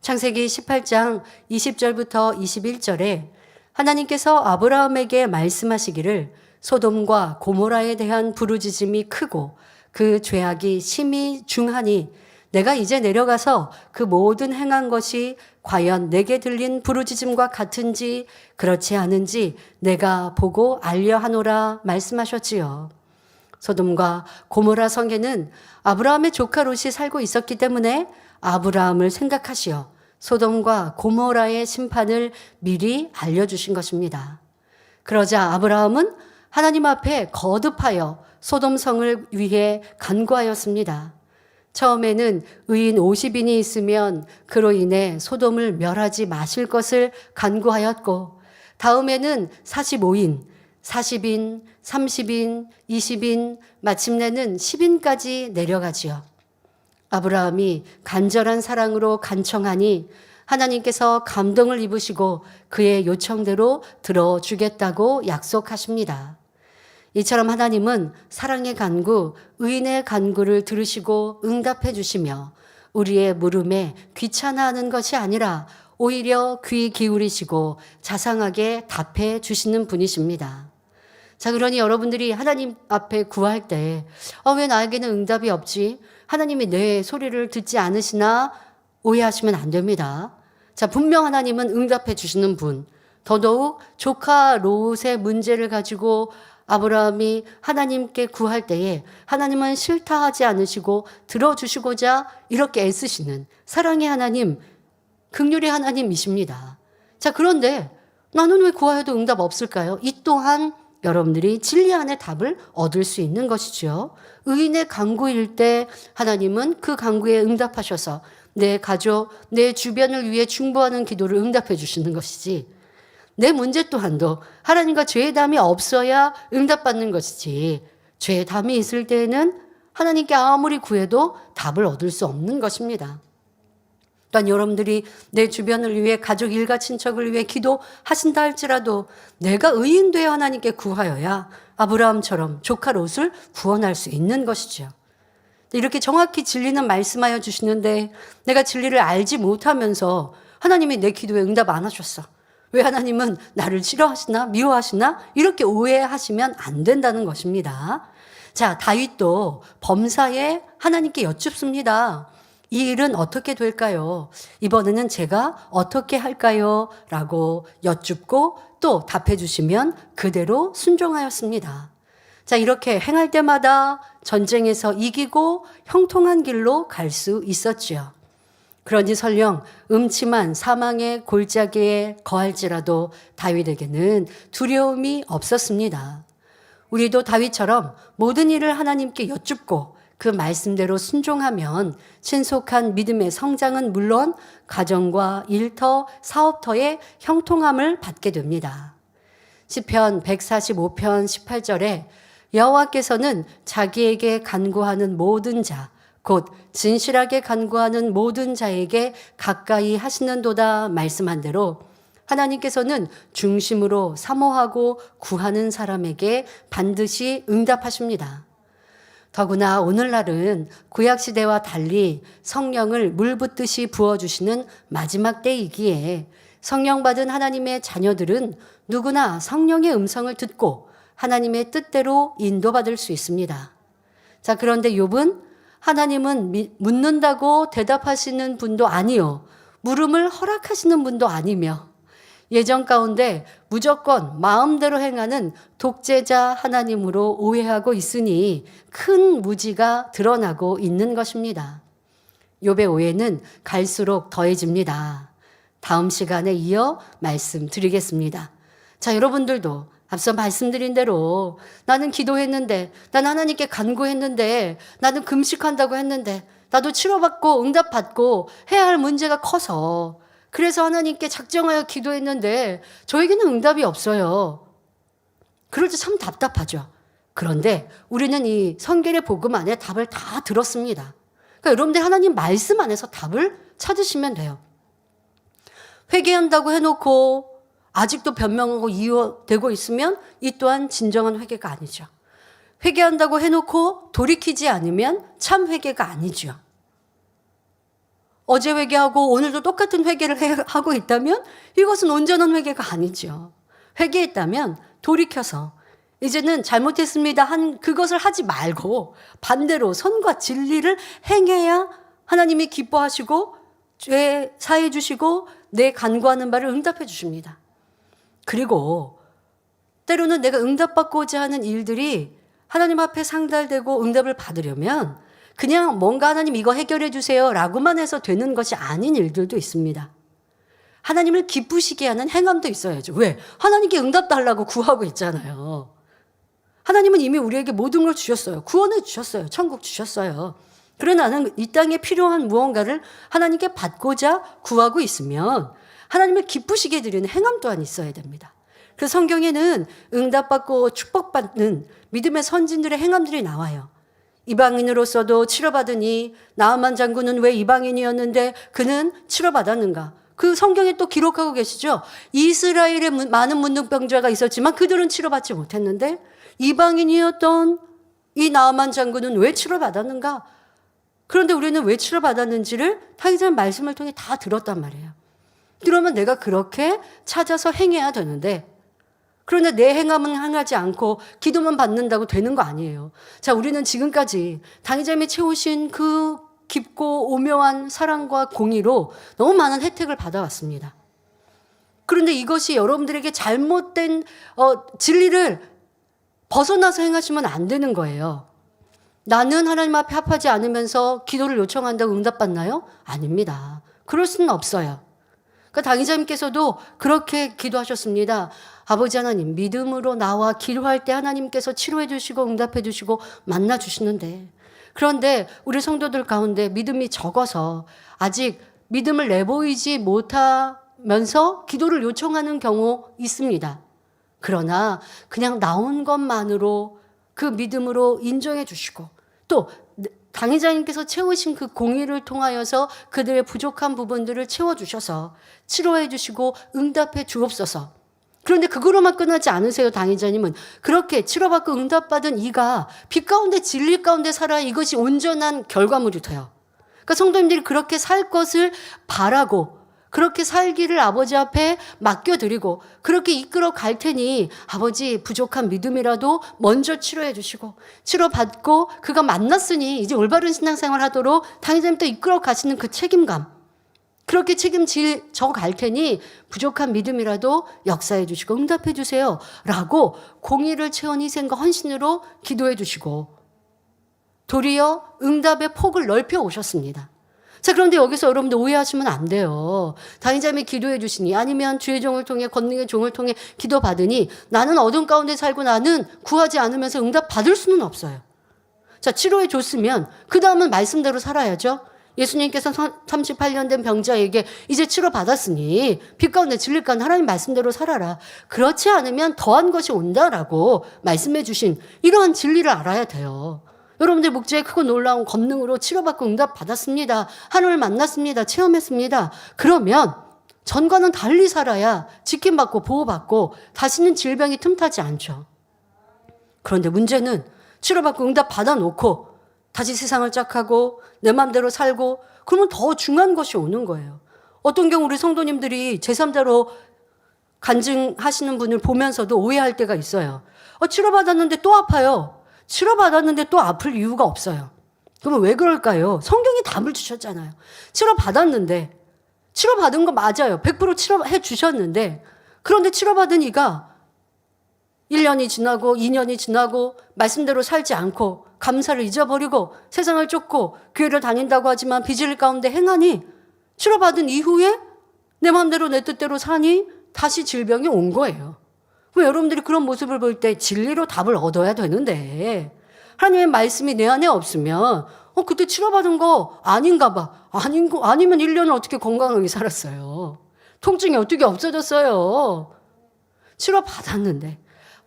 창세기 18장 20절부터 21절에 하나님께서 아브라함에게 말씀하시기를 소돔과 고모라에 대한 부르짖음이 크고 그 죄악이 심히 중하니 내가 이제 내려가서 그 모든 행한 것이 과연 내게 들린 부르짖음과 같은지 그렇지 않은지 내가 보고 알려 하노라 말씀하셨지요. 소돔과 고모라 성에는 아브라함의 조카 롯이 살고 있었기 때문에 아브라함을 생각하시어 소돔과 고모라의 심판을 미리 알려주신 것입니다. 그러자 아브라함은 하나님 앞에 거듭하여 소돔 성을 위해 간구하였습니다. 처음에는 의인 50인이 있으면 그로 인해 소돔을 멸하지 마실 것을 간구하였고, 다음에는 45인, 40인, 30인, 20인, 마침내는 10인까지 내려가지요. 아브라함이 간절한 사랑으로 간청하니 하나님께서 감동을 입으시고 그의 요청대로 들어주겠다고 약속하십니다. 이처럼 하나님은 사랑의 간구, 의인의 간구를 들으시고 응답해 주시며 우리의 물음에 귀찮아하는 것이 아니라 오히려 귀 기울이시고 자상하게 답해 주시는 분이십니다. 자, 그러니 여러분들이 하나님 앞에 구할 때 왜 나에게는 응답이 없지? 하나님이 내 소리를 듣지 않으시나? 오해하시면 안 됩니다. 자, 분명 하나님은 응답해 주시는 분. 더더욱 조카 롯의 문제를 가지고 아브라함이 하나님께 구할 때에 하나님은 싫다 하지 않으시고 들어주시고자 이렇게 애쓰시는 사랑의 하나님, 긍휼의 하나님이십니다. 자, 그런데 나는 왜 구하여도 응답 없을까요? 이 또한 여러분들이 진리 안에 답을 얻을 수 있는 것이죠. 의인의 간구일 때 하나님은 그 간구에 응답하셔서 내 가족, 내 주변을 위해 중보하는 기도를 응답해 주시는 것이지, 내 문제 또한도 하나님과 죄의 담이 없어야 응답받는 것이지, 죄의 담이 있을 때에는 하나님께 아무리 구해도 답을 얻을 수 없는 것입니다. 또한 여러분들이 내 주변을 위해 가족, 일가, 친척을 위해 기도하신다 할지라도 내가 의인 되어 하나님께 구하여야 아브라함처럼 조카 롯을 구원할 수 있는 것이죠. 이렇게 정확히 진리는 말씀하여 주시는데 내가 진리를 알지 못하면서 하나님이 내 기도에 응답 안 하셨어, 왜 하나님은 나를 싫어하시나 미워하시나, 이렇게 오해하시면 안 된다는 것입니다. 자, 다윗도 범사에 하나님께 여쭙습니다. 이 일은 어떻게 될까요? 이번에는 제가 어떻게 할까요? 라고 여쭙고 또 답해 주시면 그대로 순종하였습니다. 자, 이렇게 행할 때마다 전쟁에서 이기고 형통한 길로 갈 수 있었지요. 그러니 설령 음침한 사망의 골짜기에 거할지라도 다윗에게는 두려움이 없었습니다. 우리도 다윗처럼 모든 일을 하나님께 여쭙고 그 말씀대로 순종하면 신속한 믿음의 성장은 물론 가정과 일터, 사업터의 형통함을 받게 됩니다. 시편 145편 18절에 여호와께서는 자기에게 간구하는 모든 자, 곧 진실하게 간구하는 모든 자에게 가까이 하시는도다 말씀한 대로 하나님께서는 중심으로 사모하고 구하는 사람에게 반드시 응답하십니다. 더구나 오늘날은 구약시대와 달리 성령을 물 붓듯이 부어주시는 마지막 때이기에 성령 받은 하나님의 자녀들은 누구나 성령의 음성을 듣고 하나님의 뜻대로 인도받을 수 있습니다. 자, 그런데 욥은 하나님은 묻는다고 대답하시는 분도 아니요, 물음을 허락하시는 분도 아니며 예전 가운데 무조건 마음대로 행하는 독재자 하나님으로 오해하고 있으니 큰 무지가 드러나고 있는 것입니다. 욥의 오해는 갈수록 더해집니다. 다음 시간에 이어 말씀드리겠습니다. 자, 여러분들도 앞서 말씀드린 대로 나는 기도했는데, 나는 하나님께 간구했는데, 나는 금식한다고 했는데, 나도 치료받고 응답받고 해야 할 문제가 커서 그래서 하나님께 작정하여 기도했는데 저에게는 응답이 없어요. 그럴 때 참 답답하죠. 그런데 우리는 이 성결의 복음 안에 답을 다 들었습니다. 그러니까 여러분들 하나님 말씀 안에서 답을 찾으시면 돼요. 회개한다고 해놓고 아직도 변명하고 이유되고 있으면 이 또한 진정한 회개가 아니죠. 회개한다고 해놓고 돌이키지 않으면 참 회개가 아니죠. 어제 회개하고 오늘도 똑같은 회개를 하고 있다면 이것은 온전한 회개가 아니죠. 회개했다면 돌이켜서 이제는 잘못했습니다 한 그것을 하지 말고 반대로 선과 진리를 행해야 하나님이 기뻐하시고 죄 사해 주시고 내 간구하는 바를 응답해 주십니다. 그리고 때로는 내가 응답받고자 하는 일들이 하나님 앞에 상달되고 응답을 받으려면 그냥 뭔가 하나님 이거 해결해 주세요 라고만 해서 되는 것이 아닌 일들도 있습니다. 하나님을 기쁘시게 하는 행함도 있어야죠. 왜? 하나님께 응답 달라고 구하고 있잖아요. 하나님은 이미 우리에게 모든 걸 주셨어요. 구원을 주셨어요. 천국 주셨어요. 그러나 나는 이 땅에 필요한 무언가를 하나님께 받고자 구하고 있으면 하나님을 기쁘시게 드리는 행함 또한 있어야 됩니다. 그래서 성경에는 응답받고 축복받는 믿음의 선진들의 행함들이 나와요. 이방인으로서도 치료받으니 나아만 장군은 왜 이방인이었는데 그는 치료받았는가? 그 성경에 또 기록하고 계시죠. 이스라엘에 많은 문둥병자가 있었지만 그들은 치료받지 못했는데 이방인이었던 이 나아만 장군은 왜 치료받았는가? 그런데 우리는 왜 치료받았는지를 타기전 말씀을 통해 다 들었단 말이에요. 그러면 내가 그렇게 찾아서 행해야 되는데 그런데 내 행함은 행하지 않고 기도만 받는다고 되는 거 아니에요. 자, 우리는 지금까지 당의자님이 채우신 그 깊고 오묘한 사랑과 공의로 너무 많은 혜택을 받아왔습니다. 그런데 이것이 여러분들에게 잘못된 진리를 벗어나서 행하시면 안 되는 거예요. 나는 하나님 앞에 합하지 않으면서 기도를 요청한다고 응답받나요? 아닙니다. 그럴 수는 없어요. 그러니까 당의자님께서도 그렇게 기도하셨습니다. 아버지 하나님, 믿음으로 나와 기도할 때 하나님께서 치료해 주시고 응답해 주시고 만나 주시는데 그런데 우리 성도들 가운데 믿음이 적어서 아직 믿음을 내보이지 못하면서 기도를 요청하는 경우 있습니다. 그러나 그냥 나온 것만으로 그 믿음으로 인정해 주시고 또 당의자님께서 채우신 그 공의를 통하여서 그들의 부족한 부분들을 채워주셔서 치료해 주시고 응답해 주옵소서. 그런데 그거로만 끝나지 않으세요. 당의자님은 그렇게 치료받고 응답받은 이가 빛 가운데 진리 가운데 살아야 이것이 온전한 결과물이 돼요. 그러니까 성도님들이 그렇게 살 것을 바라고 그렇게 살기를 아버지 앞에 맡겨드리고 그렇게 이끌어 갈 테니 아버지 부족한 믿음이라도 먼저 치료해 주시고 치료받고 그가 만났으니 이제 올바른 신앙생활 하도록 당의자님 또 이끌어 가시는 그 책임감 그렇게 책임져 갈 테니 부족한 믿음이라도 역사해 주시고 응답해 주세요 라고 공의를 채운 희생과 헌신으로 기도해 주시고 도리어 응답의 폭을 넓혀 오셨습니다. 자, 그런데 여기서 여러분들 오해하시면 안 돼요. 당의자님이 기도해 주시니 아니면 주의 종을 통해 권능의 종을 통해 기도 받으니 나는 어둠 가운데 살고 나는 구하지 않으면서 응답 받을 수는 없어요. 자, 치료해 줬으면 그 다음은 말씀대로 살아야죠. 예수님께서 38년 된 병자에게 이제 치료 받았으니 빛 가운데 진리 가운데 하나님 말씀대로 살아라. 그렇지 않으면 더한 것이 온다라고 말씀해 주신 이러한 진리를 알아야 돼요. 여러분들 목자의 크고 놀라운 권능으로 치료받고 응답 받았습니다. 하나님을 만났습니다. 체험했습니다. 그러면 전과는 달리 살아야 지킴받고 보호받고 다시는 질병이 틈타지 않죠. 그런데 문제는 치료받고 응답 받아놓고 다시 세상을 짝하고 내 맘대로 살고 그러면 더 중요한 것이 오는 거예요. 어떤 경우 우리 성도님들이 제3자로 간증하시는 분을 보면서도 오해할 때가 있어요. 치료받았는데 또 아파요. 치료받았는데 또 아플 이유가 없어요. 그러면 왜 그럴까요? 성경이 답을 주셨잖아요. 치료받았는데 치료받은 거 맞아요. 100% 치료해 주셨는데 그런데 치료받은 이가 1년이 지나고 2년이 지나고 말씀대로 살지 않고 감사를 잊어버리고 세상을 쫓고 교회를 다닌다고 하지만 비질 가운데 행하니 치료받은 이후에 내 마음대로 내 뜻대로 사니 다시 질병이 온 거예요. 왜 여러분들이 그런 모습을 볼 때 진리로 답을 얻어야 되는데 하나님의 말씀이 내 안에 없으면 그때 치료받은 거 아닌가 봐. 아니면 1년을 어떻게 건강하게 살았어요. 통증이 어떻게 없어졌어요. 치료받았는데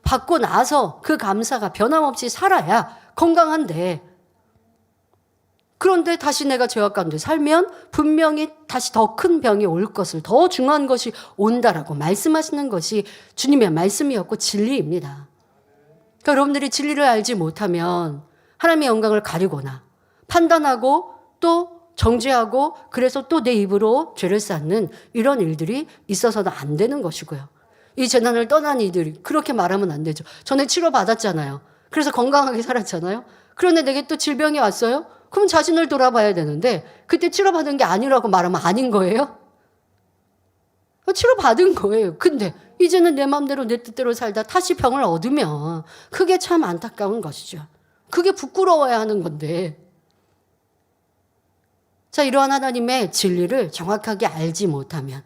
받고 나서 그 감사가 변함없이 살아야 건강한데 그런데 다시 내가 죄악 가운데 살면 분명히 다시 더 큰 병이 올 것을 더 중요한 것이 온다라고 말씀하시는 것이 주님의 말씀이었고 진리입니다. 그러니까 여러분들이 진리를 알지 못하면 하나님의 영광을 가리거나 판단하고 또 정죄하고 그래서 또 내 입으로 죄를 쌓는 이런 일들이 있어서는 안 되는 것이고요. 이 재난을 떠난 이들이 그렇게 말하면 안 되죠. 전에 치료받았잖아요. 그래서 건강하게 살았잖아요. 그런데 내게 또 질병이 왔어요? 그럼 자신을 돌아봐야 되는데 그때 치료받은 게 아니라고 말하면 아닌 거예요? 치료받은 거예요. 근데 이제는 내 마음대로 내 뜻대로 살다 다시 병을 얻으면 그게 참 안타까운 것이죠. 그게 부끄러워야 하는 건데. 자, 이러한 하나님의 진리를 정확하게 알지 못하면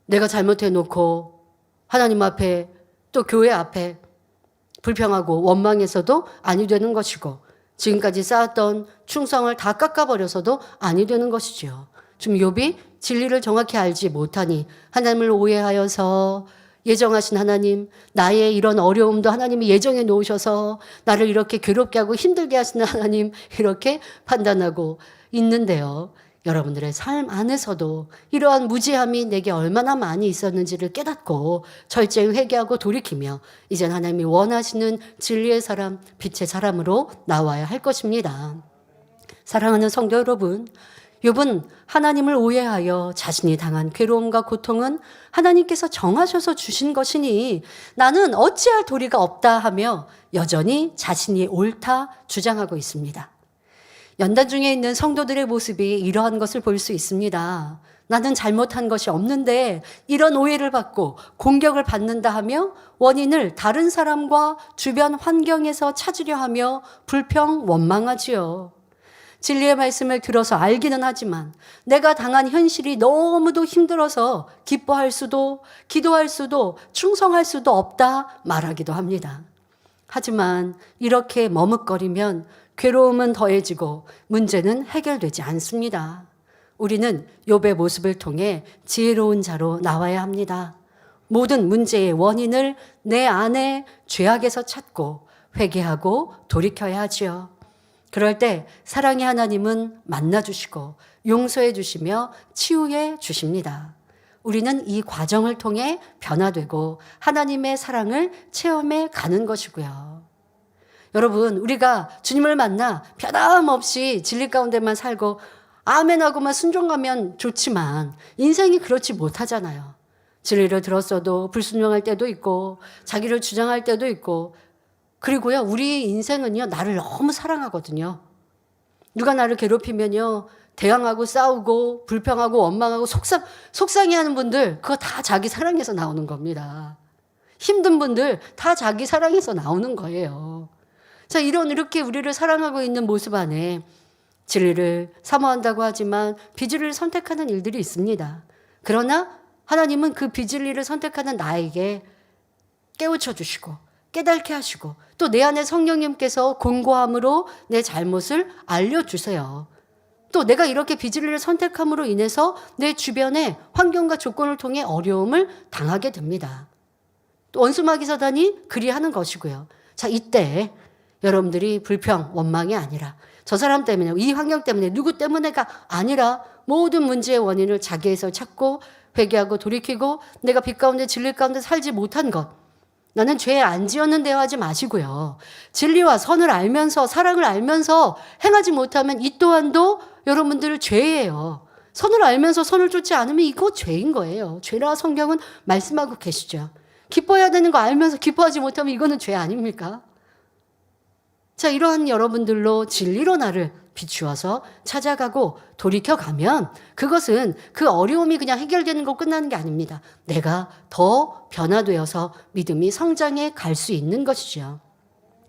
내가 잘못해놓고 하나님 앞에 또 교회 앞에 불평하고 원망해서도 아니 되는 것이고 지금까지 쌓았던 충성을 다 깎아버려서도 아니 되는 것이죠. 지금 욥이 진리를 정확히 알지 못하니 하나님을 오해하여서 예정하신 하나님, 나의 이런 어려움도 하나님이 예정해 놓으셔서 나를 이렇게 괴롭게 하고 힘들게 하시는 하나님 이렇게 판단하고 있는데요. 여러분들의 삶 안에서도 이러한 무지함이 내게 얼마나 많이 있었는지를 깨닫고 철저히 회개하고 돌이키며 이젠 하나님이 원하시는 진리의 사람, 빛의 사람으로 나와야 할 것입니다. 사랑하는 성도 여러분, 욥은 하나님을 오해하여 자신이 당한 괴로움과 고통은 하나님께서 정하셔서 주신 것이니 나는 어찌할 도리가 없다 하며 여전히 자신이 옳다 주장하고 있습니다. 연단 중에 있는 성도들의 모습이 이러한 것을 볼 수 있습니다. 나는 잘못한 것이 없는데 이런 오해를 받고 공격을 받는다 하며 원인을 다른 사람과 주변 환경에서 찾으려 하며 불평, 원망하지요. 진리의 말씀을 들어서 알기는 하지만 내가 당한 현실이 너무도 힘들어서 기뻐할 수도, 기도할 수도, 충성할 수도 없다 말하기도 합니다. 하지만 이렇게 머뭇거리면 괴로움은 더해지고 문제는 해결되지 않습니다. 우리는 욥의 모습을 통해 지혜로운 자로 나와야 합니다. 모든 문제의 원인을 내 안에 죄악에서 찾고 회개하고 돌이켜야 하지요. 그럴 때 사랑의 하나님은 만나주시고 용서해 주시며 치유해 주십니다. 우리는 이 과정을 통해 변화되고 하나님의 사랑을 체험해 가는 것이고요. 여러분, 우리가 주님을 만나 변함없이 진리 가운데만 살고 아멘하고만 순종하면 좋지만 인생이 그렇지 못하잖아요. 진리를 들었어도 불순종할 때도 있고 자기를 주장할 때도 있고 그리고요, 우리 인생은요, 나를 너무 사랑하거든요. 누가 나를 괴롭히면요, 대항하고 싸우고 불평하고 원망하고 속상해하는 분들 그거 다 자기 사랑에서 나오는 겁니다. 힘든 분들 다 자기 사랑에서 나오는 거예요. 자, 이렇게 우리를 사랑하고 있는 모습 안에 진리를 사모한다고 하지만 비진리를 선택하는 일들이 있습니다. 그러나 하나님은 그 비진리를 선택하는 나에게 깨우쳐 주시고 깨닫게 하시고 또 내 안에 성령님께서 공고함으로 내 잘못을 알려주세요. 또 내가 이렇게 비진리를 선택함으로 인해서 내 주변의 환경과 조건을 통해 어려움을 당하게 됩니다. 또 원수마귀사단이 그리하는 것이고요. 자, 이때 여러분들이 불평, 원망이 아니라 저 사람 때문에, 이 환경 때문에, 누구 때문에가 아니라 모든 문제의 원인을 자기에서 찾고 회개하고 돌이키고 내가 빛 가운데 진리 가운데 살지 못한 것, 나는 죄 안 지었는데요 하지 마시고요. 진리와 선을 알면서 사랑을 알면서 행하지 못하면 이 또한도 여러분들 죄예요. 선을 알면서 선을 쫓지 않으면 이거 죄인 거예요. 죄라 성경은 말씀하고 계시죠. 기뻐해야 되는 거 알면서 기뻐하지 못하면 이거는 죄 아닙니까? 자, 이러한 여러분들로 진리로 나를 비추어서 찾아가고 돌이켜가면 그것은 그 어려움이 그냥 해결되는 거 끝나는 게 아닙니다. 내가 더 변화되어서 믿음이 성장해 갈 수 있는 것이죠.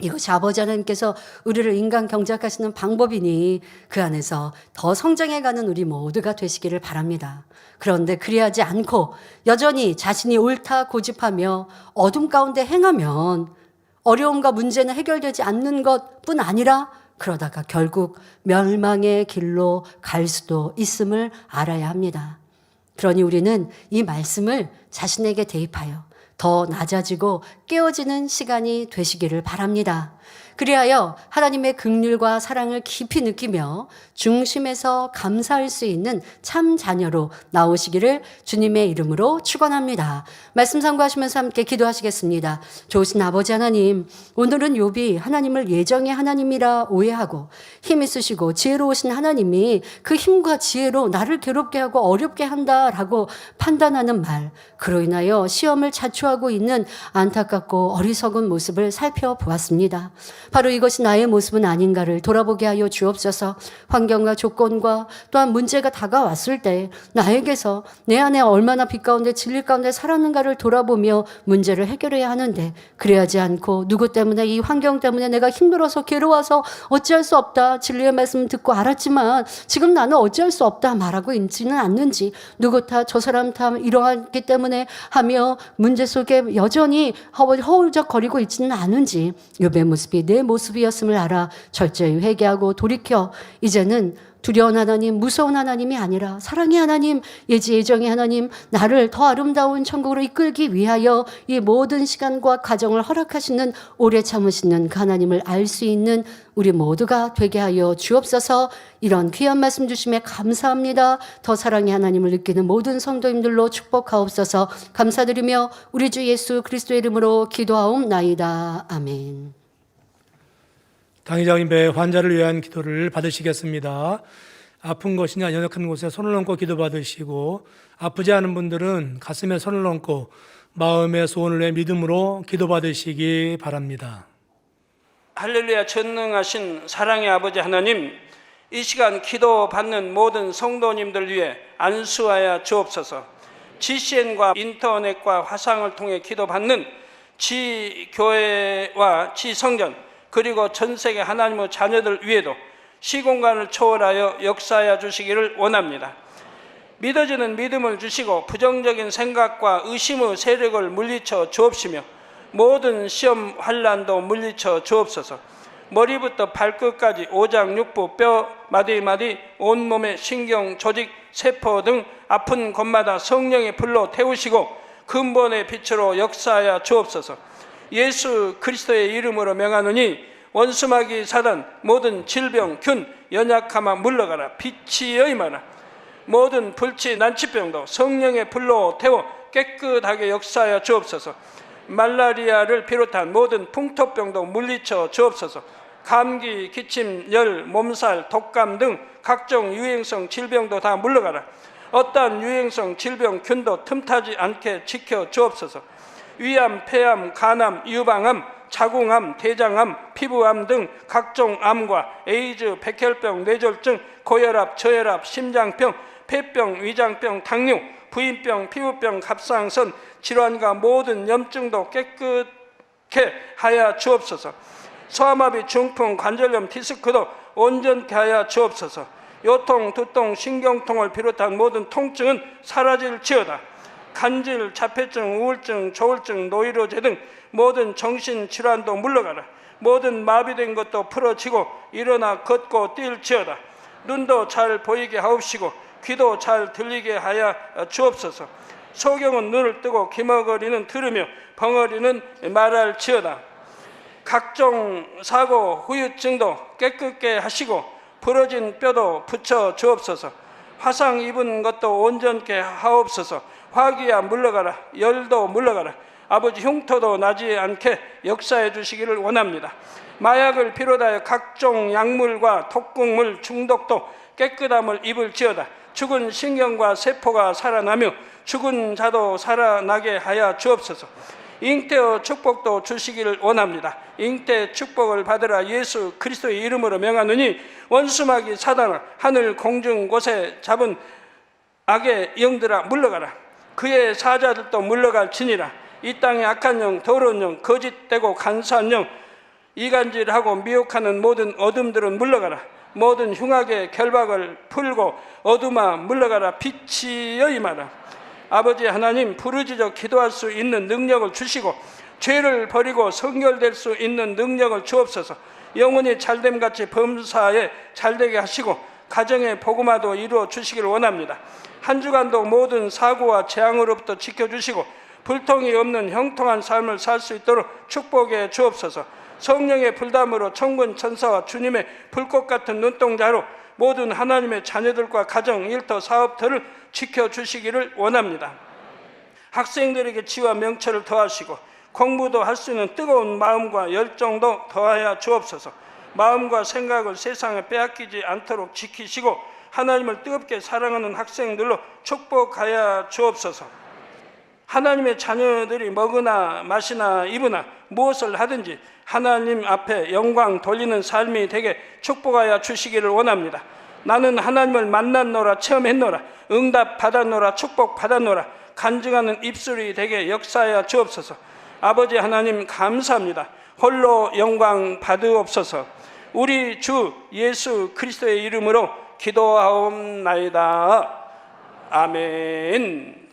이것이 아버지 하나님께서 우리를 인간 경작하시는 방법이니 그 안에서 더 성장해가는 우리 모두가 되시기를 바랍니다. 그런데 그리하지 않고 여전히 자신이 옳다 고집하며 어둠 가운데 행하면 어려움과 문제는 해결되지 않는 것뿐 아니라 그러다가 결국 멸망의 길로 갈 수도 있음을 알아야 합니다. 그러니 우리는 이 말씀을 자신에게 대입하여 더 낮아지고 깨어지는 시간이 되시기를 바랍니다. 그리하여 하나님의 긍휼과 사랑을 깊이 느끼며 중심에서 감사할 수 있는 참 자녀로 나오시기를 주님의 이름으로 축원합니다. 말씀 상고하시면서 함께 기도하시겠습니다. 좋으신 아버지 하나님, 오늘은 욥이 하나님을 예정의 하나님이라 오해하고 힘 있으시고 지혜로우신 하나님이 그 힘과 지혜로 나를 괴롭게 하고 어렵게 한다라고 판단하는 말, 그로 인하여 시험을 자초하고 있는 안타깝고 어리석은 모습을 살펴보았습니다. 바로 이것이 나의 모습은 아닌가를 돌아보게 하여 주옵소서. 환경과 조건과 또한 문제가 다가왔을 때 나에게서 내 안에 얼마나 빛 가운데 진리 가운데 살았는가를 돌아보며 문제를 해결해야 하는데, 그래야지 않고 누구 때문에, 이 환경 때문에 내가 힘들어서 괴로워서 어찌할 수 없다, 진리의 말씀 듣고 알았지만 지금 나는 어찌할 수 없다 말하고 있지는 않는지, 누구 탓 저 사람 탓 이러했기 때문에 하며 문제 속에 여전히 허우적거리고 있지는 않은지, 욥의 모습이 내 모습이었음을 알아 철저히 회개하고 돌이켜 이제는 두려운 하나님, 무서운 하나님이 아니라 사랑의 하나님, 예지예정의 하나님, 나를 더 아름다운 천국으로 이끌기 위하여 이 모든 시간과 과정을 허락하시는, 오래 참으시는 그 하나님을 알 수 있는 우리 모두가 되게 하여 주옵소서. 이런 귀한 말씀 주심에 감사합니다. 더 사랑의 하나님을 느끼는 모든 성도님들로 축복하옵소서. 감사드리며 우리 주 예수 그리스도의 이름으로 기도하옵나이다. 아멘. 당의자인 배 환자를 위한 기도를 받으시겠습니다. 아픈 것이냐 연약한 곳에 손을 얹고 기도 받으시고, 아프지 않은 분들은 가슴에 손을 얹고 마음의 소원을 내 믿음으로 기도 받으시기 바랍니다. 할렐루야. 전능하신 사랑의 아버지 하나님, 이 시간 기도 받는 모든 성도님들 위해 안수하여 주옵소서. GCN과 인터넷과 화상을 통해 기도 받는 지교회와 지성전, 그리고 전 세계 하나님의 자녀들 위에도 시공간을 초월하여 역사하여 주시기를 원합니다. 믿어지는 믿음을 주시고 부정적인 생각과 의심의 세력을 물리쳐 주옵시며 모든 시험 환난도 물리쳐 주옵소서. 머리부터 발끝까지 오장육부, 뼈, 마디마디, 온몸의 신경, 조직, 세포 등 아픈 곳마다 성령의 불로 태우시고 근본의 빛으로 역사하여 주옵소서. 예수 그리스도의 이름으로 명하노니 원수마귀 사단, 모든 질병, 균, 연약함아 물러가라. 빛이여 임하라. 모든 불치, 난치병도 성령의 불로 태워 깨끗하게 역사하여 주옵소서. 말라리아를 비롯한 모든 풍토병도 물리쳐 주옵소서. 감기, 기침, 열, 몸살, 독감 등 각종 유행성 질병도 다 물러가라. 어떠한 유행성 질병, 균도 틈타지 않게 지켜 주옵소서. 위암, 폐암, 간암, 유방암, 자궁암, 대장암, 피부암 등 각종 암과 에이즈, 백혈병, 뇌졸중, 고혈압, 저혈압, 심장병, 폐병, 위장병, 당뇨, 부인병, 피부병, 갑상선 질환과 모든 염증도 깨끗게 하여 주옵소서. 소아마비, 중풍, 관절염, 디스크도 온전케 하여 주옵소서. 요통, 두통, 신경통을 비롯한 모든 통증은 사라질지어다. 간질, 자폐증, 우울증, 조울증, 노이로제 등 모든 정신질환도 물러가라. 모든 마비된 것도 풀어지고 일어나 걷고 뛸지어다. 눈도 잘 보이게 하옵시고 귀도 잘 들리게 하여 주옵소서. 소경은 눈을 뜨고 기머거리는 들으며 벙어리는 말할지어다. 각종 사고, 후유증도 깨끗게 하시고 부러진 뼈도 붙여 주옵소서. 화상 입은 것도 온전케 하옵소서. 화기야 물러가라. 열도 물러가라. 아버지 흉터도 나지 않게 역사해 주시기를 원합니다. 마약을 비롯하여 각종 약물과 독극물 중독도 깨끗함을 입을지어다. 죽은 신경과 세포가 살아나며 죽은 자도 살아나게 하여 주옵소서. 잉태의 축복도 주시기를 원합니다. 잉태 축복을 받으라. 예수 그리스도의 이름으로 명하노니 원수마귀 사단아, 하늘 공중 곳에 잡은 악의 영들아 물러가라. 그의 사자들도 물러갈지니라. 이 땅의 악한 영, 더러운 영, 거짓되고 간사한 영, 이간질하고 미혹하는 모든 어둠들은 물러가라. 모든 흉악의 결박을 풀고 어둠아 물러가라. 빛이여 임하라. 아버지 하나님, 부르짖어 기도할 수 있는 능력을 주시고 죄를 버리고 성결될 수 있는 능력을 주옵소서. 영혼이 잘됨같이 범사에 잘되게 하시고 가정의 복음화도 이루어 주시기를 원합니다. 한 주간도 모든 사고와 재앙으로부터 지켜주시고 불통이 없는 형통한 삶을 살 수 있도록 축복해 주옵소서. 성령의 불담으로 천군 천사와 주님의 불꽃 같은 눈동자로 모든 하나님의 자녀들과 가정, 일터, 사업터를 지켜주시기를 원합니다. 학생들에게 지와 명철을 더하시고 공부도 할 수 있는 뜨거운 마음과 열정도 더하여 주옵소서. 마음과 생각을 세상에 빼앗기지 않도록 지키시고 하나님을 뜨겁게 사랑하는 학생들로 축복하여 주옵소서. 하나님의 자녀들이 먹으나 마시나 입으나 무엇을 하든지 하나님 앞에 영광 돌리는 삶이 되게 축복하여 주시기를 원합니다. 나는 하나님을 만났노라, 체험했노라, 응답 받았노라, 축복 받았노라, 간증하는 입술이 되게 역사하여 주옵소서. 아버지 하나님 감사합니다. 홀로 영광 받으옵소서. 우리 주 예수 그리스도의 이름으로 기도하옵나이다. 아멘.